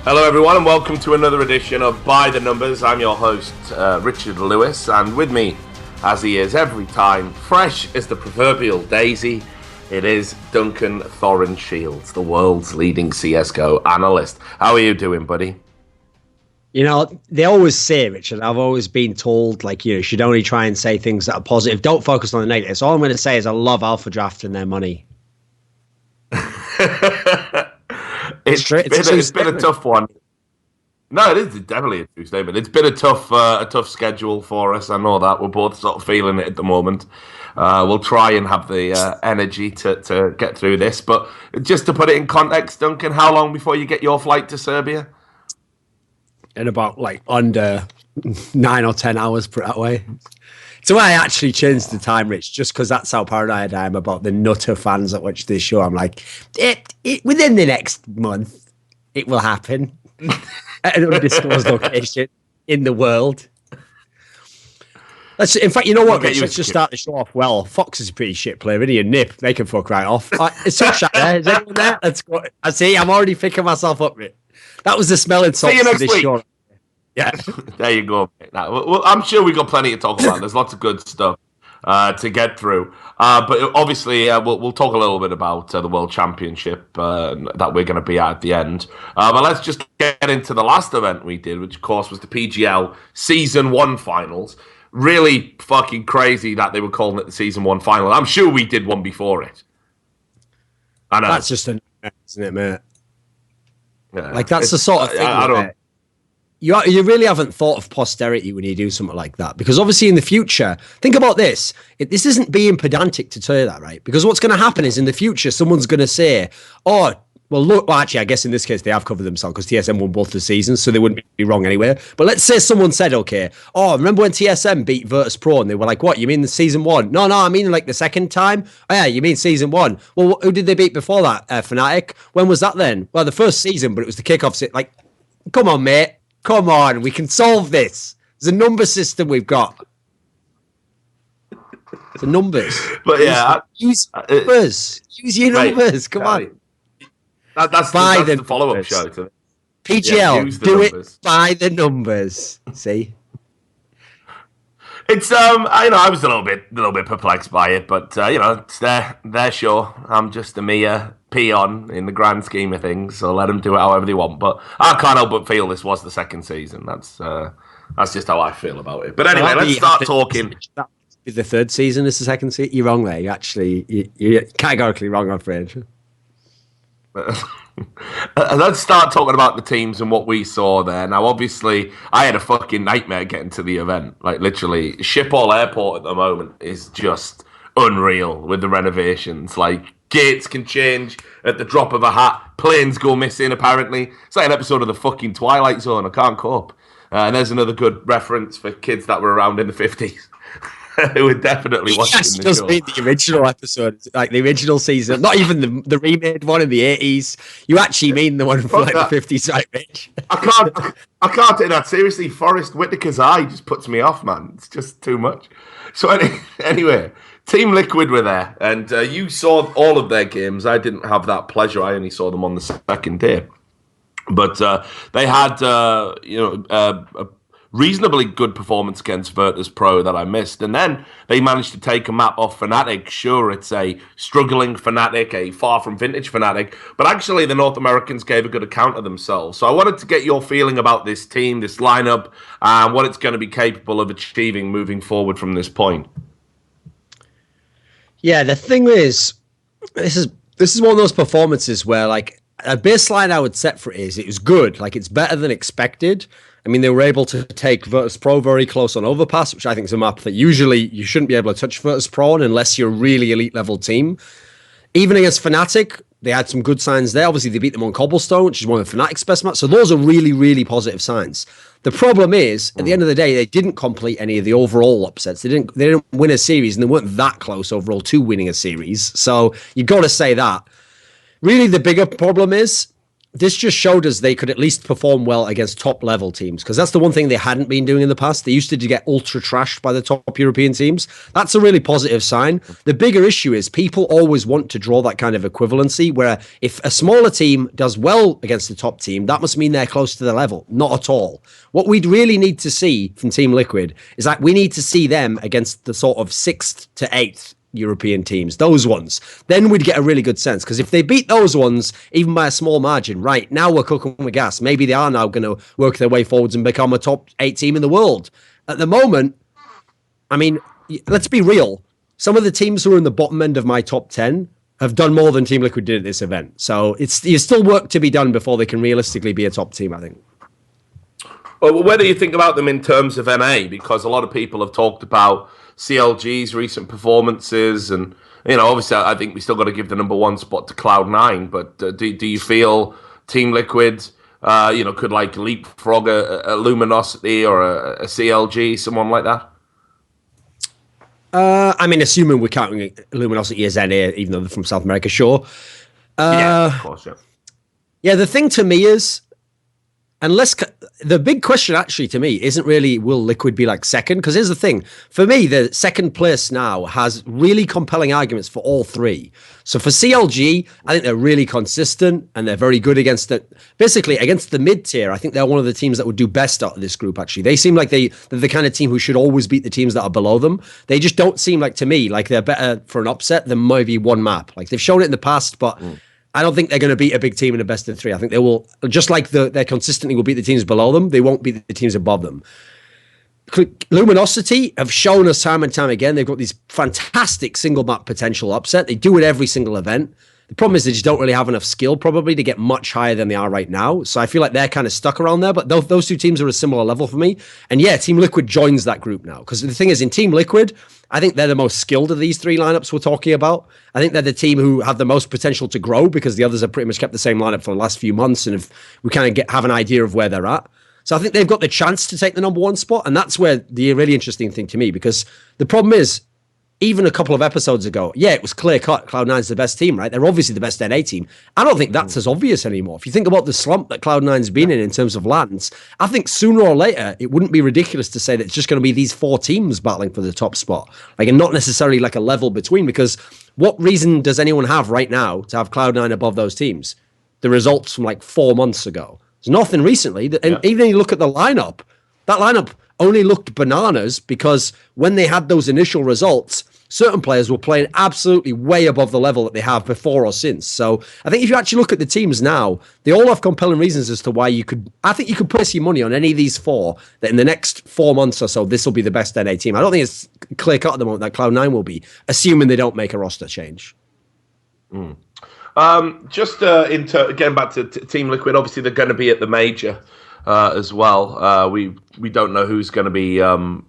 Hello everyone and welcome to another edition of By the Numbers. I'm your host, Richard Lewis, and with me, as he is every time, fresh as the proverbial daisy, it is Duncan Thorin Shields, the world's leading CSGO analyst. How are you doing, buddy? You know, they always say, Richard, I've always been told, like, you should only try and say things that are positive. Don't focus on the negatives. All I'm going to say is I love Alphadraft and their money. It's been a tough one. No, it is definitely a true statement. It's been a tough schedule for us. I know that. We're both sort of feeling it at the moment. We'll try and have the energy to get through this. But just to put it in context, Duncan, how long before you get your flight to Serbia? In about like under 9 or 10 hours, put it that way. So I actually changed the time, Rich, just because that's how paranoid I am about the nutter fans that watch this show. I'm like, within the next month, it will happen at an undisclosed location in the world. In fact, you know what, Rich? Let's just start the show off well. Fox is a pretty shit player, isn't he? And Nip, they can fuck right off. It's so shut there. Is anyone there? Let's go. I see. I'm already picking myself up, Rich. That was the smelling salts. See you next week. Show. Yeah. There you go. Well, I'm sure we've got plenty to talk about. There's lots of good stuff to get through. But obviously, we'll talk a little bit about the World Championship that we're going to be at the end. But let's just get into the last event we did, which, of course, was the PGL Season 1 Finals. Really fucking crazy that they were calling it the Season 1 Final. I'm sure we did one before it. I know. That's just a isn't it, mate? Yeah, like, that's the sort of thing. I don't. You really haven't thought of posterity when you do something like that, because obviously in the future, think about this. This isn't being pedantic to say that, right? Because what's going to happen is in the future, someone's going to say, "Oh, well, look." Well, actually, I guess in this case they have covered themselves because TSM won both the seasons, so they wouldn't be wrong anyway. But let's say someone said, "Okay, oh, remember when TSM beat Virtus.Pro?" And they were like, "What? You mean the season 1?" No, I mean like the second time. Oh yeah, you mean season 1? Well, who did they beat before that? Fnatic. When was that then? Well, the first season, but it was the kickoff. Like, come on, mate. Come on, we can solve this. There's a number system we've got. The numbers. But yeah, use numbers. Use your numbers. Come on. That's the follow-up show to PGL. Do it by the numbers. See. It's I was a little bit perplexed by it, but it's their show. I'm just a mere peon in the grand scheme of things, so let them do it however they want. But I can't help but feel this was the second season. That's just how I feel about it. But anyway, let's start talking. The third season is the second season. You're wrong there. You're categorically wrong, I'm afraid. Let's start talking about the teams and what we saw there. Now, obviously, I had a fucking nightmare getting to the event. Like, literally, Schiphol Airport at the moment is just unreal with the renovations. Like, gates can change at the drop of a hat. Planes go missing, apparently. It's like an episode of the fucking Twilight Zone. I can't cope. And there's another good reference for kids that were around in the 50s. Who would definitely watch it in the show. Mean the original episode, like the original season, not even the remade one in the 80s. You actually mean the one from like the 50s, right, Rich? I can't take that seriously. Forrest Whitaker's eye just puts me off, man. It's just too much. So anyway, Team Liquid were there, and you saw all of their games. I didn't have that pleasure. I only saw them on the second day, but they had a reasonably good performance against Virtus.Pro that I missed. And then they managed to take a map off Fnatic. Sure, it's a struggling Fnatic, a far from vintage Fnatic, but actually the North Americans gave a good account of themselves. So I wanted to get your feeling about this team, this lineup, and what it's going to be capable of achieving moving forward from this point. Yeah, the thing is, this is one of those performances where, like, a baseline I would set for it is it was good. Like, it's better than expected. I mean, they were able to take Virtus.Pro very close on Overpass, which I think is a map that usually you shouldn't be able to touch Virtus.Pro on unless you're a really elite level team. Even against Fnatic, they had some good signs there. Obviously, they beat them on Cobblestone, which is one of Fnatic's best maps. So those are really, really positive signs. The problem is, at the end of the day, they didn't complete any of the overall upsets. They didn't win a series, and they weren't that close overall to winning a series. So you've got to say that. Really, the bigger problem is, this just showed us they could at least perform well against top level teams, because that's the one thing they hadn't been doing in the past. They used to get ultra trashed by the top European teams. That's a really positive sign. The bigger issue is people always want to draw that kind of equivalency, where if a smaller team does well against the top team, that must mean they're close to the level. Not at all. What we'd really need to see from Team Liquid is that we need to see them against the sort of 6th to 8th European teams, those ones. Then we'd get a really good sense, because if they beat those ones even by a small margin, right now we're cooking with gas. Maybe they are now going to work their way forwards and become a top 8 team in the world. At the moment, I mean, let's be real, some of the teams who are in the bottom end of my top 10 have done more than Team Liquid did at this event, so there's still work to be done before they can realistically be a top team, I think. Well, whether you think about them in terms of NA, because a lot of people have talked about CLG's recent performances, and obviously I think we still got to give the #1 spot to Cloud9. But do you feel Team Liquid, could like leapfrog a Luminosity or a CLG, someone like that? I mean, assuming we're counting Luminosity as NA, even though they're from South America, sure. Yeah, of course, yeah. Yeah, the thing to me is, the big question actually to me isn't really will Liquid be like second, because here's the thing. For me, the second place now has really compelling arguments for all three. So for CLG, I think they're really consistent and they're very good against against the mid-tier. I think they're one of the teams that would do best out of this group, actually. They seem like they're the kind of team who should always beat the teams that are below them. They just don't seem like, to me, like they're better for an upset than maybe one map. Like they've shown it in the past, but I don't think they're going to beat a big team in a best of 3. I think they will, just like they consistently will beat the teams below them, they won't beat the teams above them. Luminosity have shown us time and time again, they've got these fantastic single map potential upset. They do it every single event. The problem is they just don't really have enough skill probably to get much higher than they are right now. So I feel like they're kind of stuck around there, but those two teams are a similar level for me. And yeah, Team Liquid joins that group now. Because the thing is, in Team Liquid, I think they're the most skilled of these 3 lineups we're talking about. I think they're the team who have the most potential to grow, because the others have pretty much kept the same lineup for the last few months, and if we kind of have an idea of where they're at. So I think they've got the chance to take the #1 spot, and that's where the really interesting thing to me, because the problem is, even a couple of episodes ago, yeah, it was clear cut. Cloud9's the best team, right? They're obviously the best NA team. I don't think that's as obvious anymore. If you think about the slump that Cloud9's been in terms of lands, I think sooner or later, it wouldn't be ridiculous to say that it's just going to be these 4 teams battling for the top spot. Like, and not necessarily like a level between, because what reason does anyone have right now to have Cloud9 above those teams? The results from like 4 months ago. There's nothing recently. And even if you look at the lineup, that lineup only looked bananas because when they had those initial results, certain players were playing absolutely way above the level that they have before or since. So I think if you actually look at the teams now, they all have compelling reasons as to why I think you could place your money on any of these 4, that in the next 4 months or so, this will be the best NA team. I don't think it's clear cut at the moment that Cloud9 will be, assuming they don't make a roster change. Getting back to Team Liquid, obviously they're going to be at the major as well. We don't know who's going to be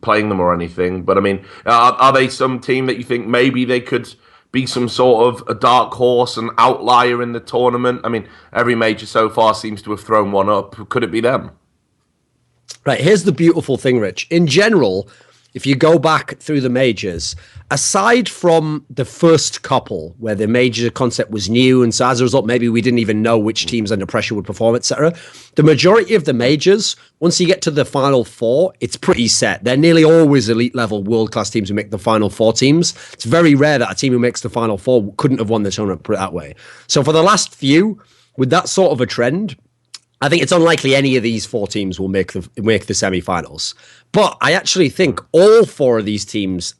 playing them or anything, but I mean, are they some team that you think maybe they could be some sort of a dark horse, an outlier in the tournament? I mean, every major so far seems to have thrown one up. Could it be them? Right, here's the beautiful thing, Rich. In general, if you go back through the majors, aside from the first couple where the major concept was new, and so as a result, maybe we didn't even know which teams under pressure would perform, etc., the majority of the majors, once you get to the final 4, it's pretty set. They're nearly always elite level world-class teams who make the final 4 teams. It's very rare that a team who makes the final 4 couldn't have won the tournament, put it that way. So for the last few, with that sort of a trend, I think it's unlikely any of these 4 teams will make the semi-finals. But I actually think all 4 of these teams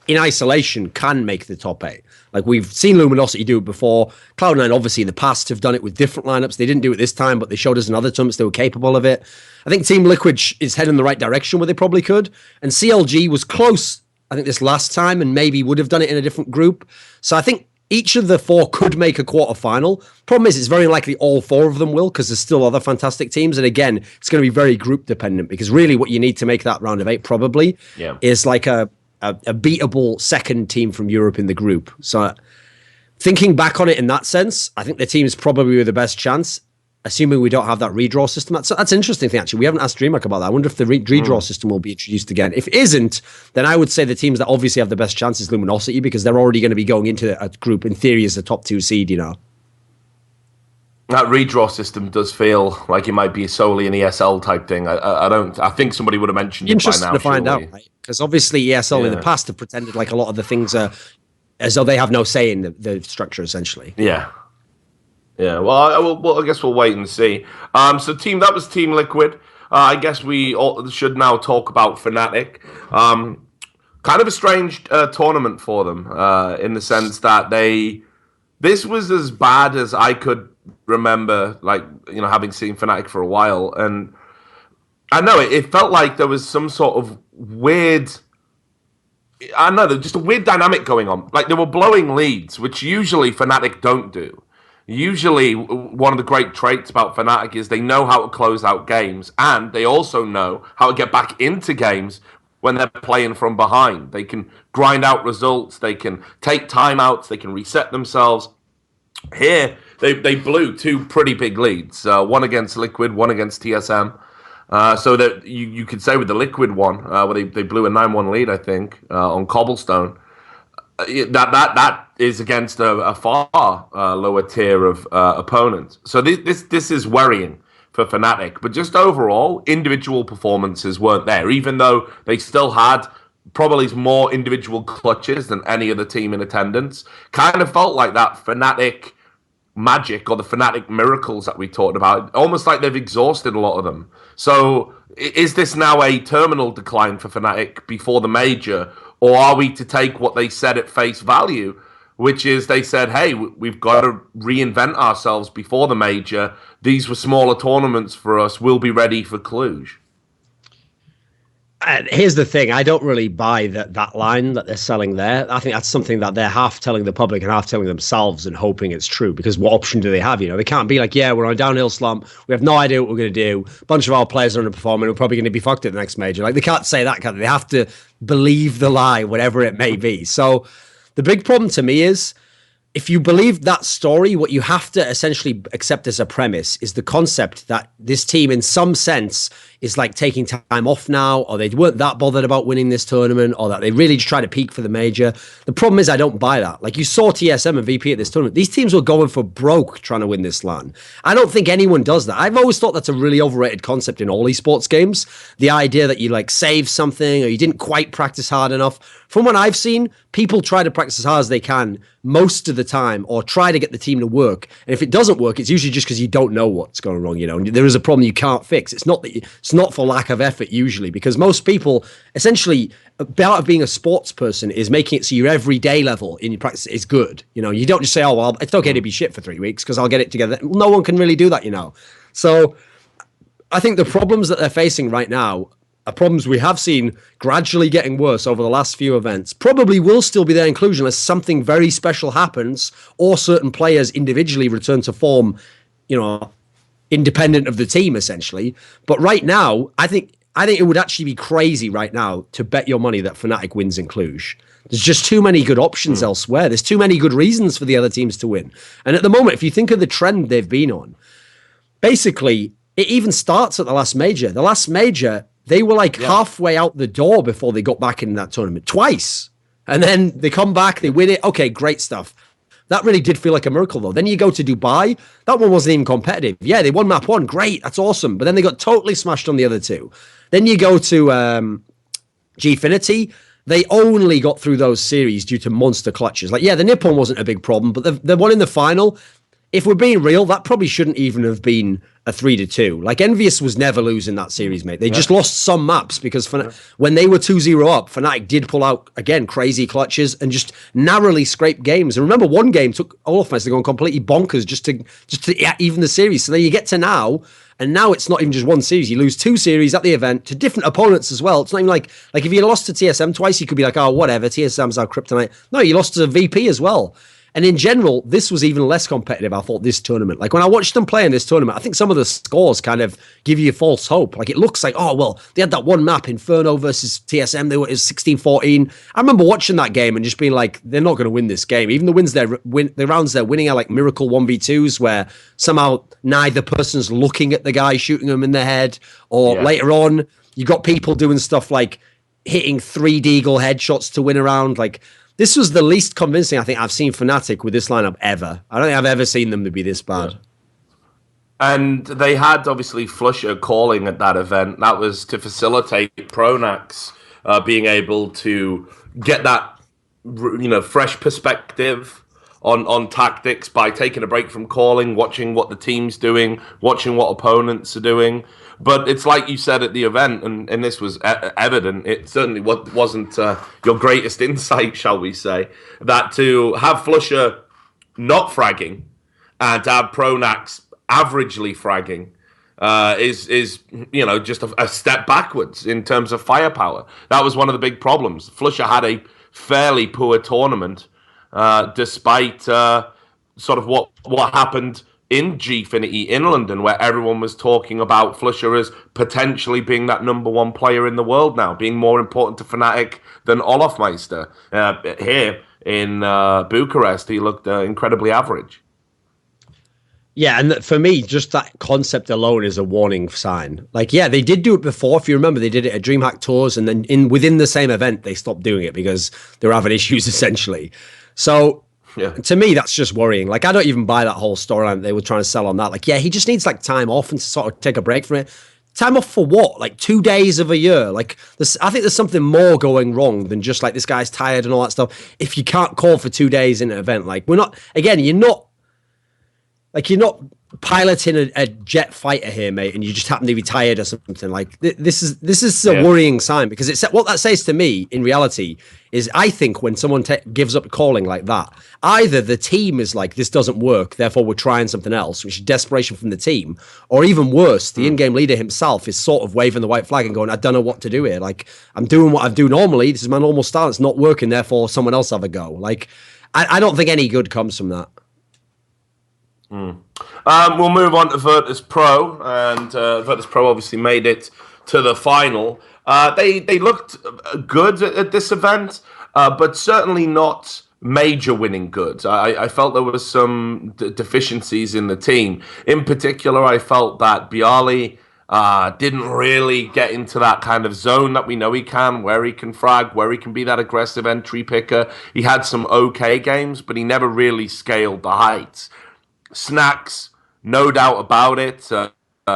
in isolation can make the top 8. Like, we've seen Luminosity do it before. Cloud9 obviously in the past have done it with different lineups. They didn't do it this time, but they showed us in other tournaments they were capable of it. I think Team Liquid is heading in the right direction where they probably could. And CLG was close, I think, this last time, and maybe would have done it in a different group. So I think each of the 4 could make a quarterfinal. Problem is, it's very likely all 4 of them will, because there's still other fantastic teams. And again, it's going to be very group dependent, because really what you need to make that round of 8 probably is like a beatable second team from Europe in the group. So thinking back on it in that sense, I think the team is probably with the best chance, assuming we don't have that redraw system. That's an interesting thing, actually. We haven't asked DreamHack about that. I wonder if the redraw system will be introduced again. If it isn't, then I would say the teams that obviously have the best chance is Luminosity, because they're already going to be going into a group, in theory, as the top 2 seed, you know. That redraw system does feel like it might be solely an ESL type thing. I think somebody would have mentioned it by now. Interesting to find out, because obviously ESL in the past have pretended like a lot of the things are as though they have no say in the structure, essentially. Yeah. Yeah. Well, I guess we'll wait and see. So that was Team Liquid. I guess we should now talk about Fnatic. Kind of a strange tournament for them in the sense that this was as bad as I could remember, like, having seen Fnatic for a while. And I know it felt like there was some sort of weird, just a weird dynamic going on. Like, they were blowing leads, which usually Fnatic don't do. Usually, one of the great traits about Fnatic is they know how to close out games, and they also know how to get back into games when they're playing from behind. They can grind out results, they can take timeouts, they can reset themselves. Here, they blew two pretty big leads, one against Liquid, one against TSM. So that you could say with the Liquid one, where they blew a 9-1 lead, I think, on Cobblestone, that is against a far lower tier of opponents. So this is worrying for Fnatic. But just overall, individual performances weren't there, even though they still had probably more individual clutches than any other team in attendance. Kind of felt like that Fnatic magic or the Fnatic miracles that we talked about, almost like they've exhausted a lot of them. So is this now a terminal decline for Fnatic before the major, or are we to take what they said at face value, which is they said, hey, we've got to reinvent ourselves before the major. These were smaller tournaments for us. We'll be ready for Cluj. And here's the thing. I don't really buy that line that they're selling there. I think that's something that they're half telling the public and half telling themselves and hoping it's true, because what option do they have? They can't be like, yeah, we're on a downhill slump. We have no idea what we're going to do. A bunch of our players are underperforming. We're probably going to be fucked at the next major. Like, they can't say that, can they? They have to believe the lie, whatever it may be. So the big problem to me is, if you believe that story, what you have to essentially accept as a premise is the concept that this team, in some sense, is like taking time off now, or they weren't that bothered about winning this tournament, or that they really just try to peak for the major. The problem is, I don't buy that. Like, you saw TSM and VP at this tournament. These teams were going for broke trying to win this LAN. I don't think anyone does that. I've always thought that's a really overrated concept in all esports games. The idea that you like save something, or you didn't quite practice hard enough. From what I've seen, people try to practice as hard as they can most of the time, or try to get the team to work. And if it doesn't work, it's usually just because you don't know what's going wrong. And there is a problem you can't fix. It's not for lack of effort usually, because most people essentially, part of being a sports person is making it so your everyday level in your practice is good. You don't just say, oh, well, it's okay to be shit for 3 weeks because I'll get it together. No one can really do that, So I think the problems that they're facing right now are problems we have seen gradually getting worse over the last few events. Probably will still be their inclusion unless something very special happens, or certain players individually return to form, independent of the team, essentially. But right now, I think it would actually be crazy right now to bet your money that Fnatic wins in Cluj. There's just too many good options elsewhere. There's too many good reasons for the other teams to win. And at the moment, if you think of the trend they've been on, basically, it even starts at the last major. The last major, they were halfway out the door before they got back in that tournament twice. And then they come back, they win it. Okay, great stuff. That really did feel like a miracle, though. Then you go to Dubai. That one wasn't even competitive. Yeah, they won map one. Great. That's awesome. But then they got totally smashed on the other two. Then you go to Gfinity. They only got through those series due to monster clutches. Like, yeah, the Nippon wasn't a big problem, but the one in the final, if we're being real, that probably shouldn't even have been a 3-2. Like, Envious was never losing that series, mate. They just lost some maps because when they were 2-0 up, Fnatic did pull out, again, crazy clutches and just narrowly scrape games. And remember, one game took Olafmeister going completely bonkers just to even the series. So then you get to now, and now it's not even just one series. You lose two series at the event to different opponents as well. It's not even like if you lost to TSM twice, you could be like, oh, whatever, TSM's our kryptonite. No, you lost to VP as well. And in general, this was even less competitive, I thought, this tournament. Like, when I watched them play in this tournament, I think some of the scores kind of give you false hope. Like, it looks like, oh, well, they had that one map, Inferno versus TSM. It was 16-14. I remember watching that game and just being like, they're not going to win this game. Even the rounds they're winning are like miracle 1v2s where somehow neither person's looking at the guy shooting them in the head. Or later on, you got people doing stuff like hitting 3 Deagle headshots to win a round. Like, this was the least convincing I think I've seen Fnatic with this lineup ever. I don't think I've ever seen them to be this bad. And they had, obviously, Flusher calling at that event. That was to facilitate Pronax being able to get that, fresh perspective on tactics by taking a break from calling, watching what the team's doing, watching what opponents are doing. But it's like you said at the event, and this was evident, it certainly wasn't your greatest insight, shall we say, that to have Flusher not fragging and to have Pronax averagely fragging is just a step backwards in terms of firepower. That was one of the big problems. Flusher had a fairly poor tournament, despite sort of what happened in Gfinity in London, where everyone was talking about Flusher as potentially being that #1 player in the world now, being more important to Fnatic than Olofmeister. Here in Bucharest, he looked incredibly average. Yeah, and for me, just that concept alone is a warning sign. Like, yeah, they did do it before. If you remember, they did it at DreamHack Tours, and then within the same event, they stopped doing it because they were having issues, essentially. So, yeah, to me, that's just worrying. Like, I don't even buy that whole storyline they were trying to sell on that. Like, yeah, he just needs, like, time off and to sort of take a break from it. Time off for what? Like 2 days of a year? Like, I think there's something more going wrong than just, like, this guy's tired and all that stuff. If you can't call for 2 days in an event, like, you're not piloting a jet fighter here, mate, and you just happen to be tired or something. Like, this is a worrying sign, because what that says to me in reality is, I think when someone gives up calling like that, either the team is like, this doesn't work, therefore we're trying something else, which is desperation from the team, or even worse, the in-game leader himself is sort of waving the white flag and going, I don't know what to do here. Like, I'm doing what I do normally. This is my normal style. It's not working. Therefore, someone else have a go. Like, I don't think any good comes from that. We'll move on to Virtus.Pro, and Virtus.Pro obviously made it to the final. They looked good at this event, but certainly not major winning good. I felt there was some deficiencies in the team. In particular, I felt that Bialy didn't really get into that kind of zone that we know he can, where he can frag, where he can be that aggressive entry picker. He had some okay games, but he never really scaled the heights. Snacks, no doubt about it.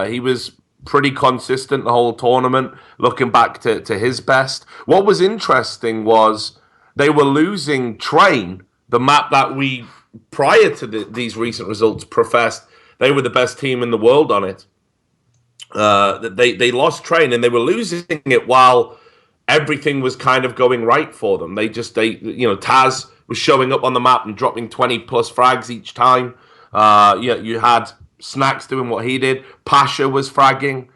He was pretty consistent the whole tournament, looking back to his best. What was interesting was they were losing Train, the map that we, prior to these recent results, professed they were the best team in the world on it. They lost Train, and they were losing it while everything was kind of going right for them. Taz was showing up on the map and dropping 20 plus frags each time. You had Snacks doing what he did. Pasha was fragging.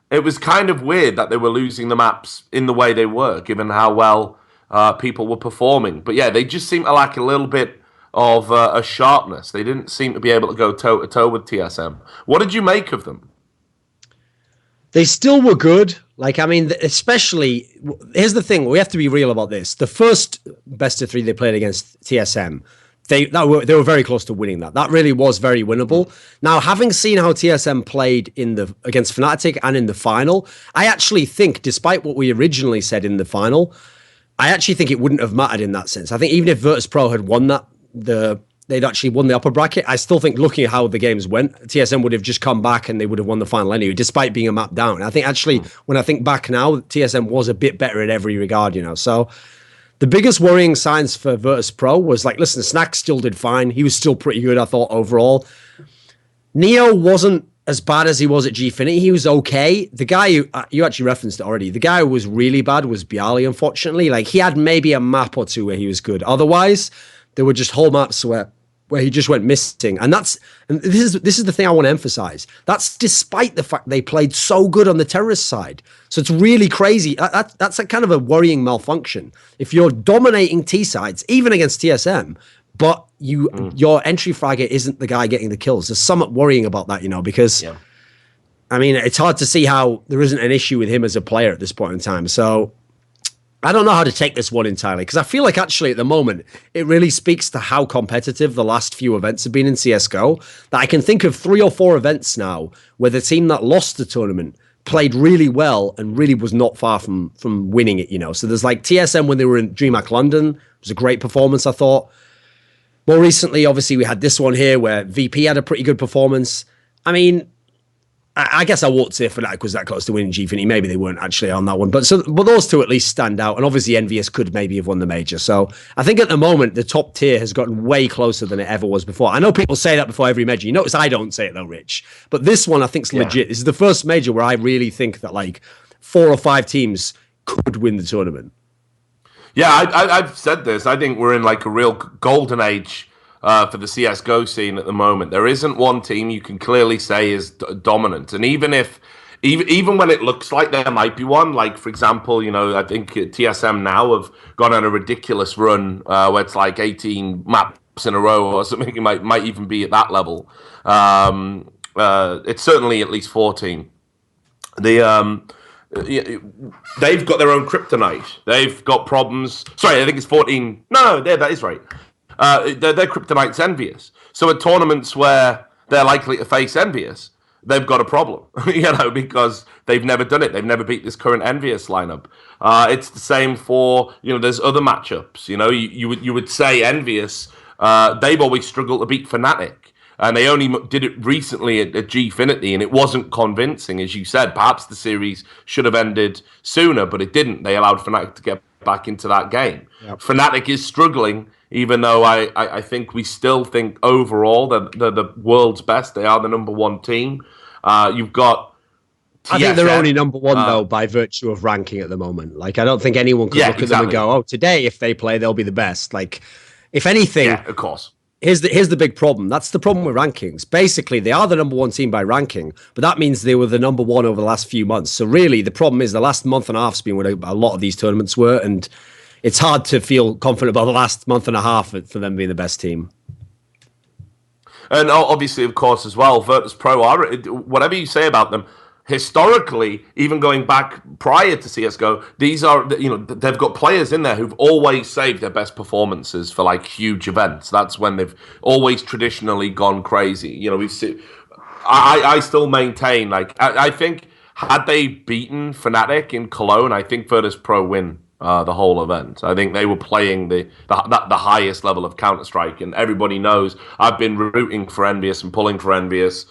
It was kind of weird that they were losing the maps in the way they were, given how well people were performing. But yeah, they just seemed to lack a little bit of a sharpness. They didn't seem to be able to go toe-to-toe with TSM. What did you make of them? They still were good. Like, I mean, especially, here's the thing. We have to be real about this. The first best of 3 they played against TSM, they were very close to winning that. That really was very winnable. Now, having seen how TSM played against Fnatic and in the final, I actually think, despite what we originally said in the final, I actually think it wouldn't have mattered in that sense. I think even if Virtus.Pro had won that, they'd actually won the upper bracket. I still think, looking at how the games went, TSM would have just come back and they would have won the final anyway, despite being a map down. I think actually, when I think back now, TSM was a bit better in every regard, So the biggest worrying signs for Virtus.Pro was, like, listen, Snack still did fine. He was still pretty good, I thought, overall. Neo wasn't as bad as he was at Gfinity. He was okay. The guy you actually referenced it already. The guy who was really bad was Bialy, unfortunately. Like, he had maybe a map or two where he was good. Otherwise, there were just whole maps where he just went missing. And this is the thing I want to emphasize. That's despite the fact they played so good on the terrorist side. So it's really crazy. That's a kind of a worrying malfunction. If you're dominating T sides, even against TSM, but your entry fragger isn't the guy getting the kills, there's somewhat worrying about that, because I mean, it's hard to see how there isn't an issue with him as a player at this point in time. So I don't know how to take this one entirely, because I feel like actually at the moment, it really speaks to how competitive the last few events have been in CSGO, that I can think of 3 or 4 events now where the team that lost the tournament played really well and really was not far from winning it, So there's like TSM when they were in DreamHack London. It was a great performance, I thought. More recently, obviously, we had this one here where VP had a pretty good performance. I mean, I guess I won't say Fnatic was that close to winning Gfinity. Maybe they weren't actually on that one. But those two at least stand out. And obviously Envious could maybe have won the major. So I think at the moment, the top tier has gotten way closer than it ever was before. I know people say that before every major. You notice I don't say it though, Rich. But this one I think is legit. This is the first major where I really think that like 4 or 5 teams could win the tournament. Yeah, I've said this. I think we're in like a real golden age for the CSGO scene at the moment. There isn't one team you can clearly say is dominant. And even when it looks like there might be one, like, for example, you know, I think TSM now have gone on a ridiculous run where it's like 18 maps in a row or something. It might even be at that level. It's certainly at least 14. They've got their own kryptonite. They've got problems. Sorry, I think it's 14. No, that is right. Their kryptonite's Envious. So at tournaments where they're likely to face Envious, they've got a problem, you know, because they've never done it. They've never beat this current Envious lineup. It's the same for, you know, there's other matchups. You know, you would say Envious, they've always struggled to beat Fnatic. And they only did it recently at Gfinity, and it wasn't convincing, as you said. Perhaps the series should have ended sooner, but it didn't. They allowed Fnatic to get back into that game. Yep. Fnatic is struggling, even though I think we still think overall they're the world's best. They are the number one team. You've got TSM, I think they're only number one, though, by virtue of ranking at the moment. Like, I don't think anyone can look at them and go, oh, today, if they play, they'll be the best. Like, if anything... Yeah, of course. Here's the big problem. That's the problem with rankings. Basically, they are the number one team by ranking, but that means they were the number one over the last few months. So really, the problem is the last month and a half's been where a lot of these tournaments were, and it's hard to feel confident about the last month and a half for them being the best team. And obviously, of course, as well, Virtus.Pro are, whatever you say about them, historically, even going back prior to CSGO, these are, you know, they've got players in there who've always saved their best performances for like huge events. That's when they've always traditionally gone crazy. You know, we've seen, I still maintain, like, I think had they beaten Fnatic in Cologne, I think Virtus.Pro win the whole event. I think they were playing the highest level of Counterstrike, and everybody knows I've been rooting for Envious and pulling for Envious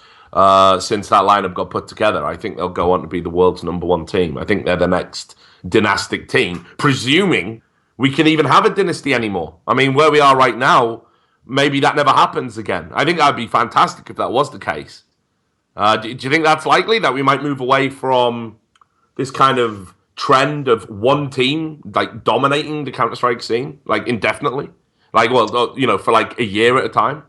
since that lineup got put together. I think they'll go on to be the world's number one team. I think they're the next dynastic team, presuming we can even have a dynasty anymore. I mean, where we are right now, maybe that never happens again. I think that'd be fantastic if that was the case. Do you think that's likely, that we might move away from this kind of trend of one team like dominating the Counter-Strike scene, like indefinitely? Like, well, you know, for like a year at a time?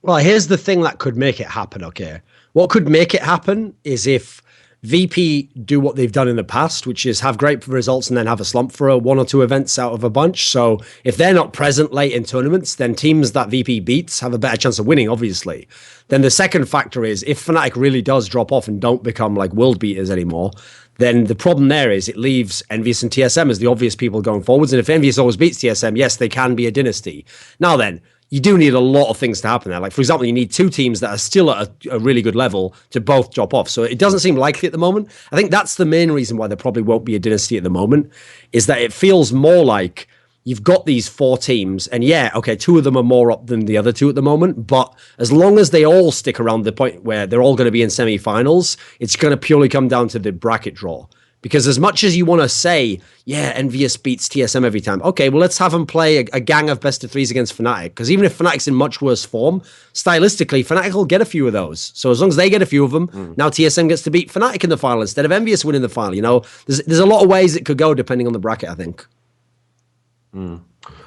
Well, here's the thing that could make it happen, okay? What could make it happen is if VP do what they've done in the past, which is have great results and then have a slump for 1 or 2 events out of a bunch. So if they're not present late in tournaments, then teams that VP beats have a better chance of winning, obviously. Then the second factor is if Fnatic really does drop off and don't become like world beaters anymore, then the problem there is it leaves Envious and TSM as the obvious people going forwards. And if Envious always beats TSM, yes, they can be a dynasty. Now then, you do need a lot of things to happen there. Like, for example, you need 2 teams that are still at a really good level to both drop off. So it doesn't seem likely at the moment. I think that's the main reason why there probably won't be a dynasty at the moment, is that it feels more like you've got these 4 teams, and yeah, okay, 2 of them are more up than the other 2 at the moment, but as long as they all stick around the point where they're all going to be in semi-finals, it's going to purely come down to the bracket draw. Because as much as you want to say, yeah, Envious beats TSM every time, okay, well, let's have them play a gang of best of 3s against Fnatic. Because even if Fnatic's in much worse form, stylistically, Fnatic will get a few of those. So as long as they get a few of them, now TSM gets to beat Fnatic in the final instead of Envious winning the final. You know, there's a lot of ways it could go depending on the bracket, I think.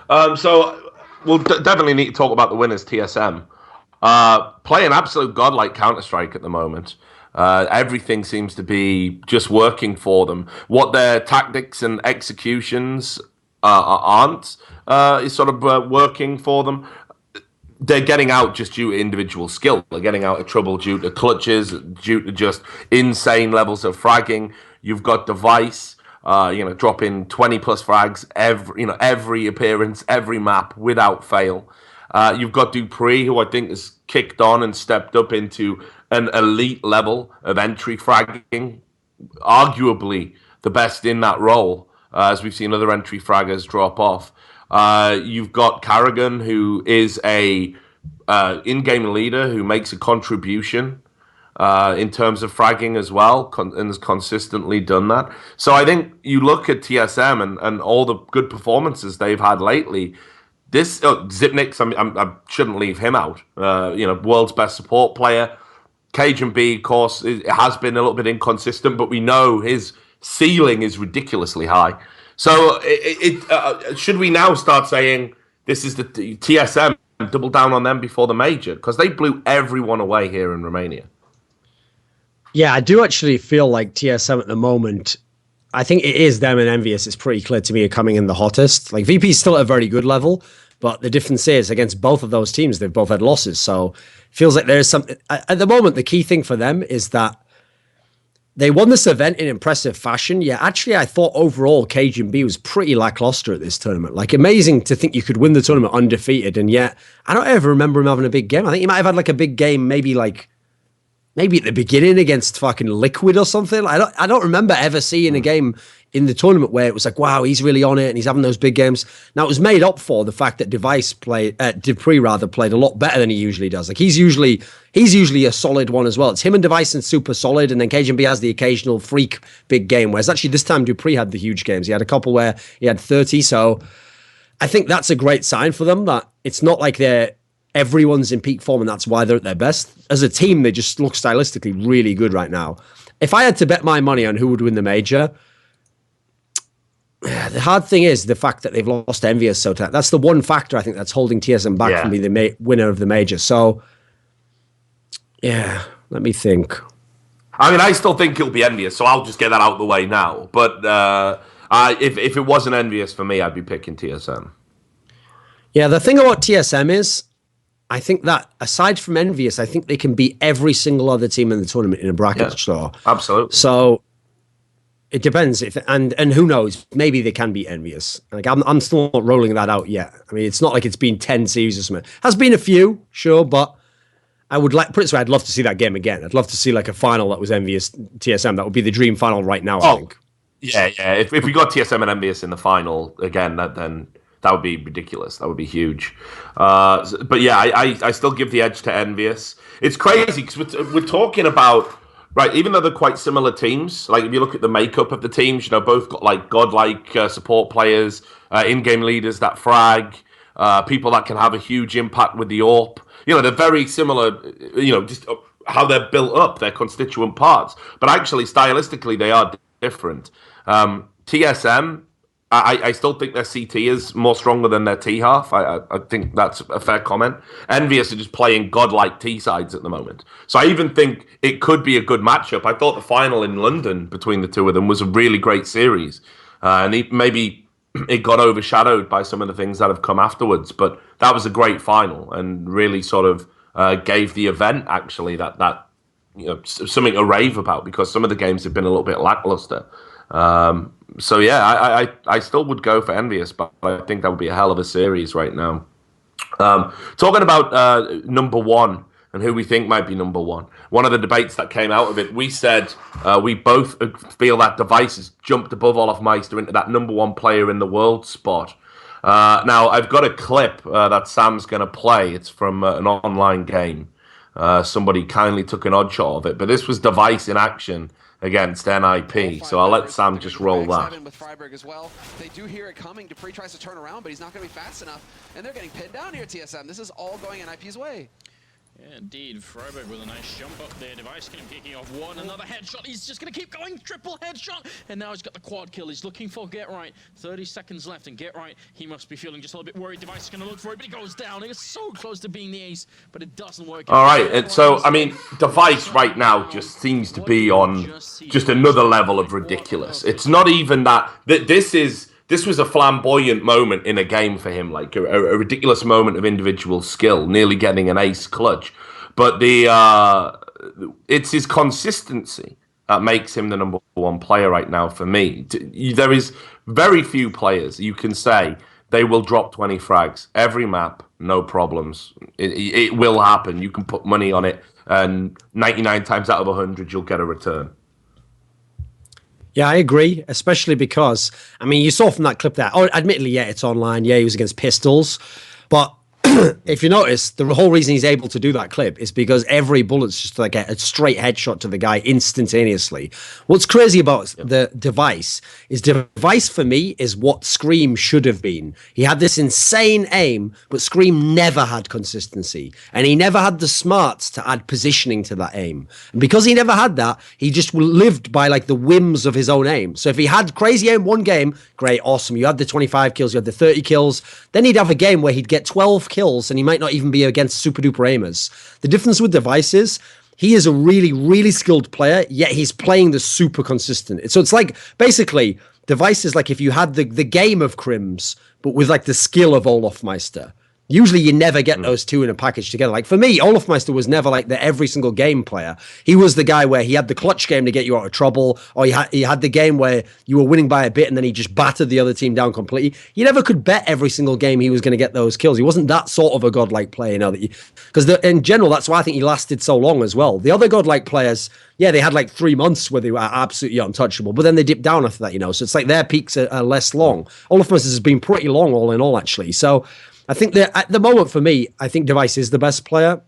So we'll definitely need to talk about the winners, TSM. Play an absolute godlike Counter-Strike at the moment. Everything seems to be just working for them. What their tactics and executions aren't is sort of working for them. They're getting out just due to individual skill. They're getting out of trouble due to clutches, due to just insane levels of fragging. You've got Device, dropping 20 plus frags every appearance, every map without fail. You've got Dupree, who I think has kicked on and stepped up into an elite level of entry fragging, arguably the best in that role, as we've seen other entry fraggers drop off. You've got Carrigan, who is a in-game leader who makes a contribution in terms of fragging as well, and has consistently done that. So I think you look at TSM and all the good performances they've had lately. This Zipnix, I shouldn't leave him out. World's best support player. Cajun B, of course, it has been a little bit inconsistent, but we know his ceiling is ridiculously high. So should we now start saying this is the TSM, double down on them before the major? Because they blew everyone away here in Romania. Yeah, I do actually feel like TSM at the moment, I think it is them and Envious. It's pretty clear to me are coming in the hottest. Like VP is still at a very good level, but the difference is against both of those teams, they've both had losses. So it feels like there's something at the moment. The key thing for them is that they won this event in impressive fashion. Yeah, actually, I thought overall KGB was pretty lackluster at this tournament. Like, amazing to think you could win the tournament undefeated, and yet I don't ever remember him having a big game. I think he might have had like a big game, maybe at the beginning against fucking Liquid or something. I don't remember ever seeing a game in the tournament where it was like, wow, he's really on it and he's having those big games. Now, it was made up for the fact that Dupree played a lot better than he usually does. Like, he's usually a solid one as well. It's him and Device and super solid, and then KGB has the occasional freak big game, whereas actually this time Dupree had the huge games. He had a couple where he had 30, so I think that's a great sign for them, that it's not like everyone's in peak form and that's why they're at their best. As a team, they just look stylistically really good right now. If I had to bet my money on who would win the major, the hard thing is the fact that they've lost Envious so tight. That's the one factor I think that's holding TSM back from being the winner of the major. So, yeah, let me think. I mean, I still think it'll be Envious, so I'll just get that out of the way now. But if it wasn't Envious for me, I'd be picking TSM. Yeah, the thing about TSM is, I think that aside from Envious, I think they can beat every single other team in the tournament in a bracket. So absolutely. So it depends and who knows? Maybe they can beat Envious. Like I'm still not rolling that out yet. I mean, it's not like it's been 10 series or something. Has been a few, sure, but I would put it this way, I'd love to see that game again. I'd love to see like a final that was Envious TSM. That would be the dream final right now. I think. Yeah. If we got TSM and Envious in the final again, then that would be ridiculous. That would be huge. But yeah, I still give the edge to Envious. It's crazy because we're talking about, right, even though they're quite similar teams, like if you look at the makeup of the teams, both got like godlike support players, in-game leaders that frag, people that can have a huge impact with the AWP. They're very similar, just how they're built up, their constituent parts. But actually, stylistically, they are different. TSM, I still think their CT is more stronger than their T half. I think that's a fair comment. Envious are just playing godlike T sides at the moment. So I even think it could be a good matchup. I thought the final in London between the two of them was a really great series. And maybe it got overshadowed by some of the things that have come afterwards. But that was a great final and really sort of gave the event actually that something to rave about, because some of the games have been a little bit lackluster. So yeah, I still would go for Envious, but I think that would be a hell of a series right now. Talking about number one and who we think might be number one. One of the debates that came out of it, we said we both feel that Device has jumped above Olaf Meister into that number one player in the world spot. Now, I've got a clip that Sam's going to play. It's from an online game. Somebody kindly took an odd shot of it, but this was Device in action against NIP. So I'll let Sam just roll that. With Freiburg as well. They do hear it coming. Dupree tries to turn around, but he's not going to be fast enough. And they're getting pinned down here, TSM. This is all going NIP's way. Yeah, indeed. Freiburg with a nice jump up there. Device can picking off one. Another headshot. He's just going to keep going. Triple headshot. And now he's got the quad kill. He's looking for Get Right. 30 seconds left. And Get Right, he must be feeling just a little bit worried. Device is going to look for it, but he goes down. It's so close to being the ace, but it doesn't work. All right. And so, I mean, Device right now just seems to be on just another level of ridiculous. It's not even that. This was a flamboyant moment in a game for him, like a ridiculous moment of individual skill, nearly getting an ace clutch. But it's his consistency that makes him the number one player right now for me. There is very few players you can say they will drop 20 frags every map, no problems. It will happen. You can put money on it, and 99 times out of 100, you'll get a return. Yeah, I agree, especially because, I mean, you saw from that clip that, admittedly, yeah, it's online. Yeah, he was against Pistols. But if you notice, the whole reason he's able to do that clip is because every bullet's just like a straight headshot to the guy instantaneously. What's crazy about the device is device for me is what Scream should have been. He had this insane aim, but Scream never had consistency, and he never had the smarts to add positioning to that aim. And because he never had that, he just lived by like the whims of his own aim. So if he had crazy aim one game, great, awesome. You had the 25 kills, you had the 30 kills. Then he'd have a game where he'd get 12 kills and he might not even be against super duper aimers. The difference with Device is he is a really, really skilled player, yet he's playing the super consistent. So it's like basically Device is like if you had the game of Crims, but with like the skill of Olofmeister. Usually you never get those two in a package together. Like for me, Olofmeister was never like the every single game player. He was the guy where he had the clutch game to get you out of trouble, or he had the game where you were winning by a bit and then he just battered the other team down completely. You never could bet every single game he was going to get those kills. He wasn't that sort of a godlike player, you know, because in general, that's why I think he lasted so long as well. The other godlike players, yeah, they had like 3 months where they were absolutely untouchable, but then they dipped down after that, you know, so it's like their peaks are less long. Olofmeister has been pretty long all in all, actually. So I think that at the moment for me, I think Device is the best player.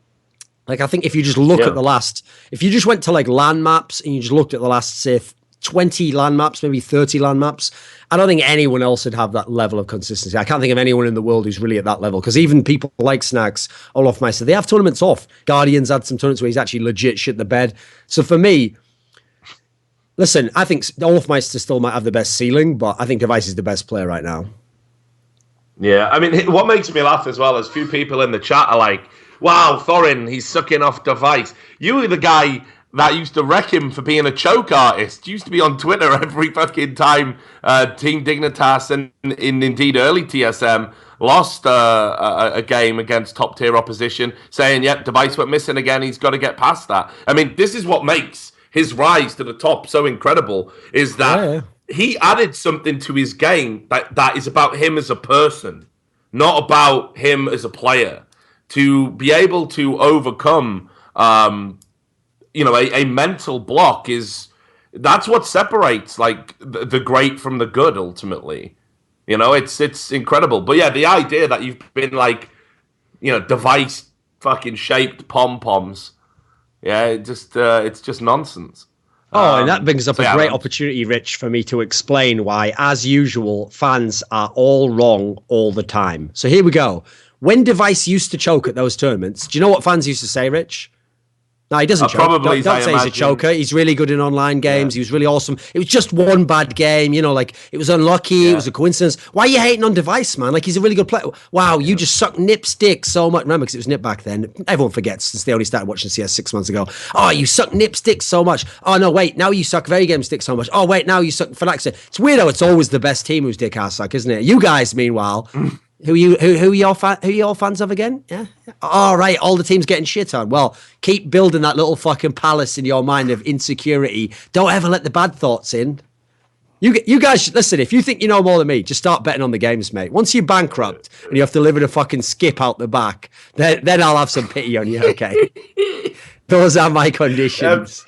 Like, I think if you just look at the last, if you just went to like LAN maps and you just looked at the last, say, 20 LAN maps, maybe 30 LAN maps, I don't think anyone else would have that level of consistency. I can't think of anyone in the world who's really at that level, because even people like Snags, Olofmeister, they have tournaments off. Guardians had some tournaments where he's actually legit shit the bed. So for me, listen, I think Olofmeister still might have the best ceiling, but I think Device is the best player right now. Yeah, I mean, what makes me laugh as well is a few people in the chat are like, wow, Thorin, he's sucking off Device. You were the guy that used to wreck him for being a choke artist. You used to be on Twitter every fucking time Team Dignitas and indeed early TSM lost a game against top-tier opposition, saying, yep, Device went missing again, he's got to get past that. I mean, this is what makes his rise to the top so incredible, is that he added something to his game that is about him as a person, not about him as a player. To be able to overcome, you know, a mental block that's what separates like the great from the good. Ultimately, you know, it's incredible. But yeah, the idea that you've been like, you know, Device fucking shaped pom poms, yeah, it's just nonsense. Oh, and that brings up a great opportunity, Rich, for me to explain why, as usual, fans are all wrong all the time. So here we go. When Device used to choke at those tournaments, do you know what fans used to say, Rich? No, he doesn't choke. Probably, don't say he's a choker. He's really good in online games. He was really awesome. It was just one bad game, you know, like it was unlucky. It was a coincidence. Why are you hating on Device, man? Like, he's a really good player. Wow, you just suck Nip's dick so much. Remember, because it was Nip back then. Everyone forgets since they only started watching CS 6 months ago. Oh, you suck Nip's dick so much. Oh, no, wait, now you suck Very Game's dick so much. Oh, wait, now you suck Fnatic. It's weird how it's always the best team whose dick I suck, isn't it? You guys, meanwhile... Who are your fans of again? Yeah. All right, all the teams getting shit on. Well, keep building that little fucking palace in your mind of insecurity. Don't ever let the bad thoughts in. You guys, listen, if you think you know more than me, just start betting on the games, mate. Once you're bankrupt and you have to live in a fucking skip out the back, then I'll have some pity on you, okay? Those are my conditions.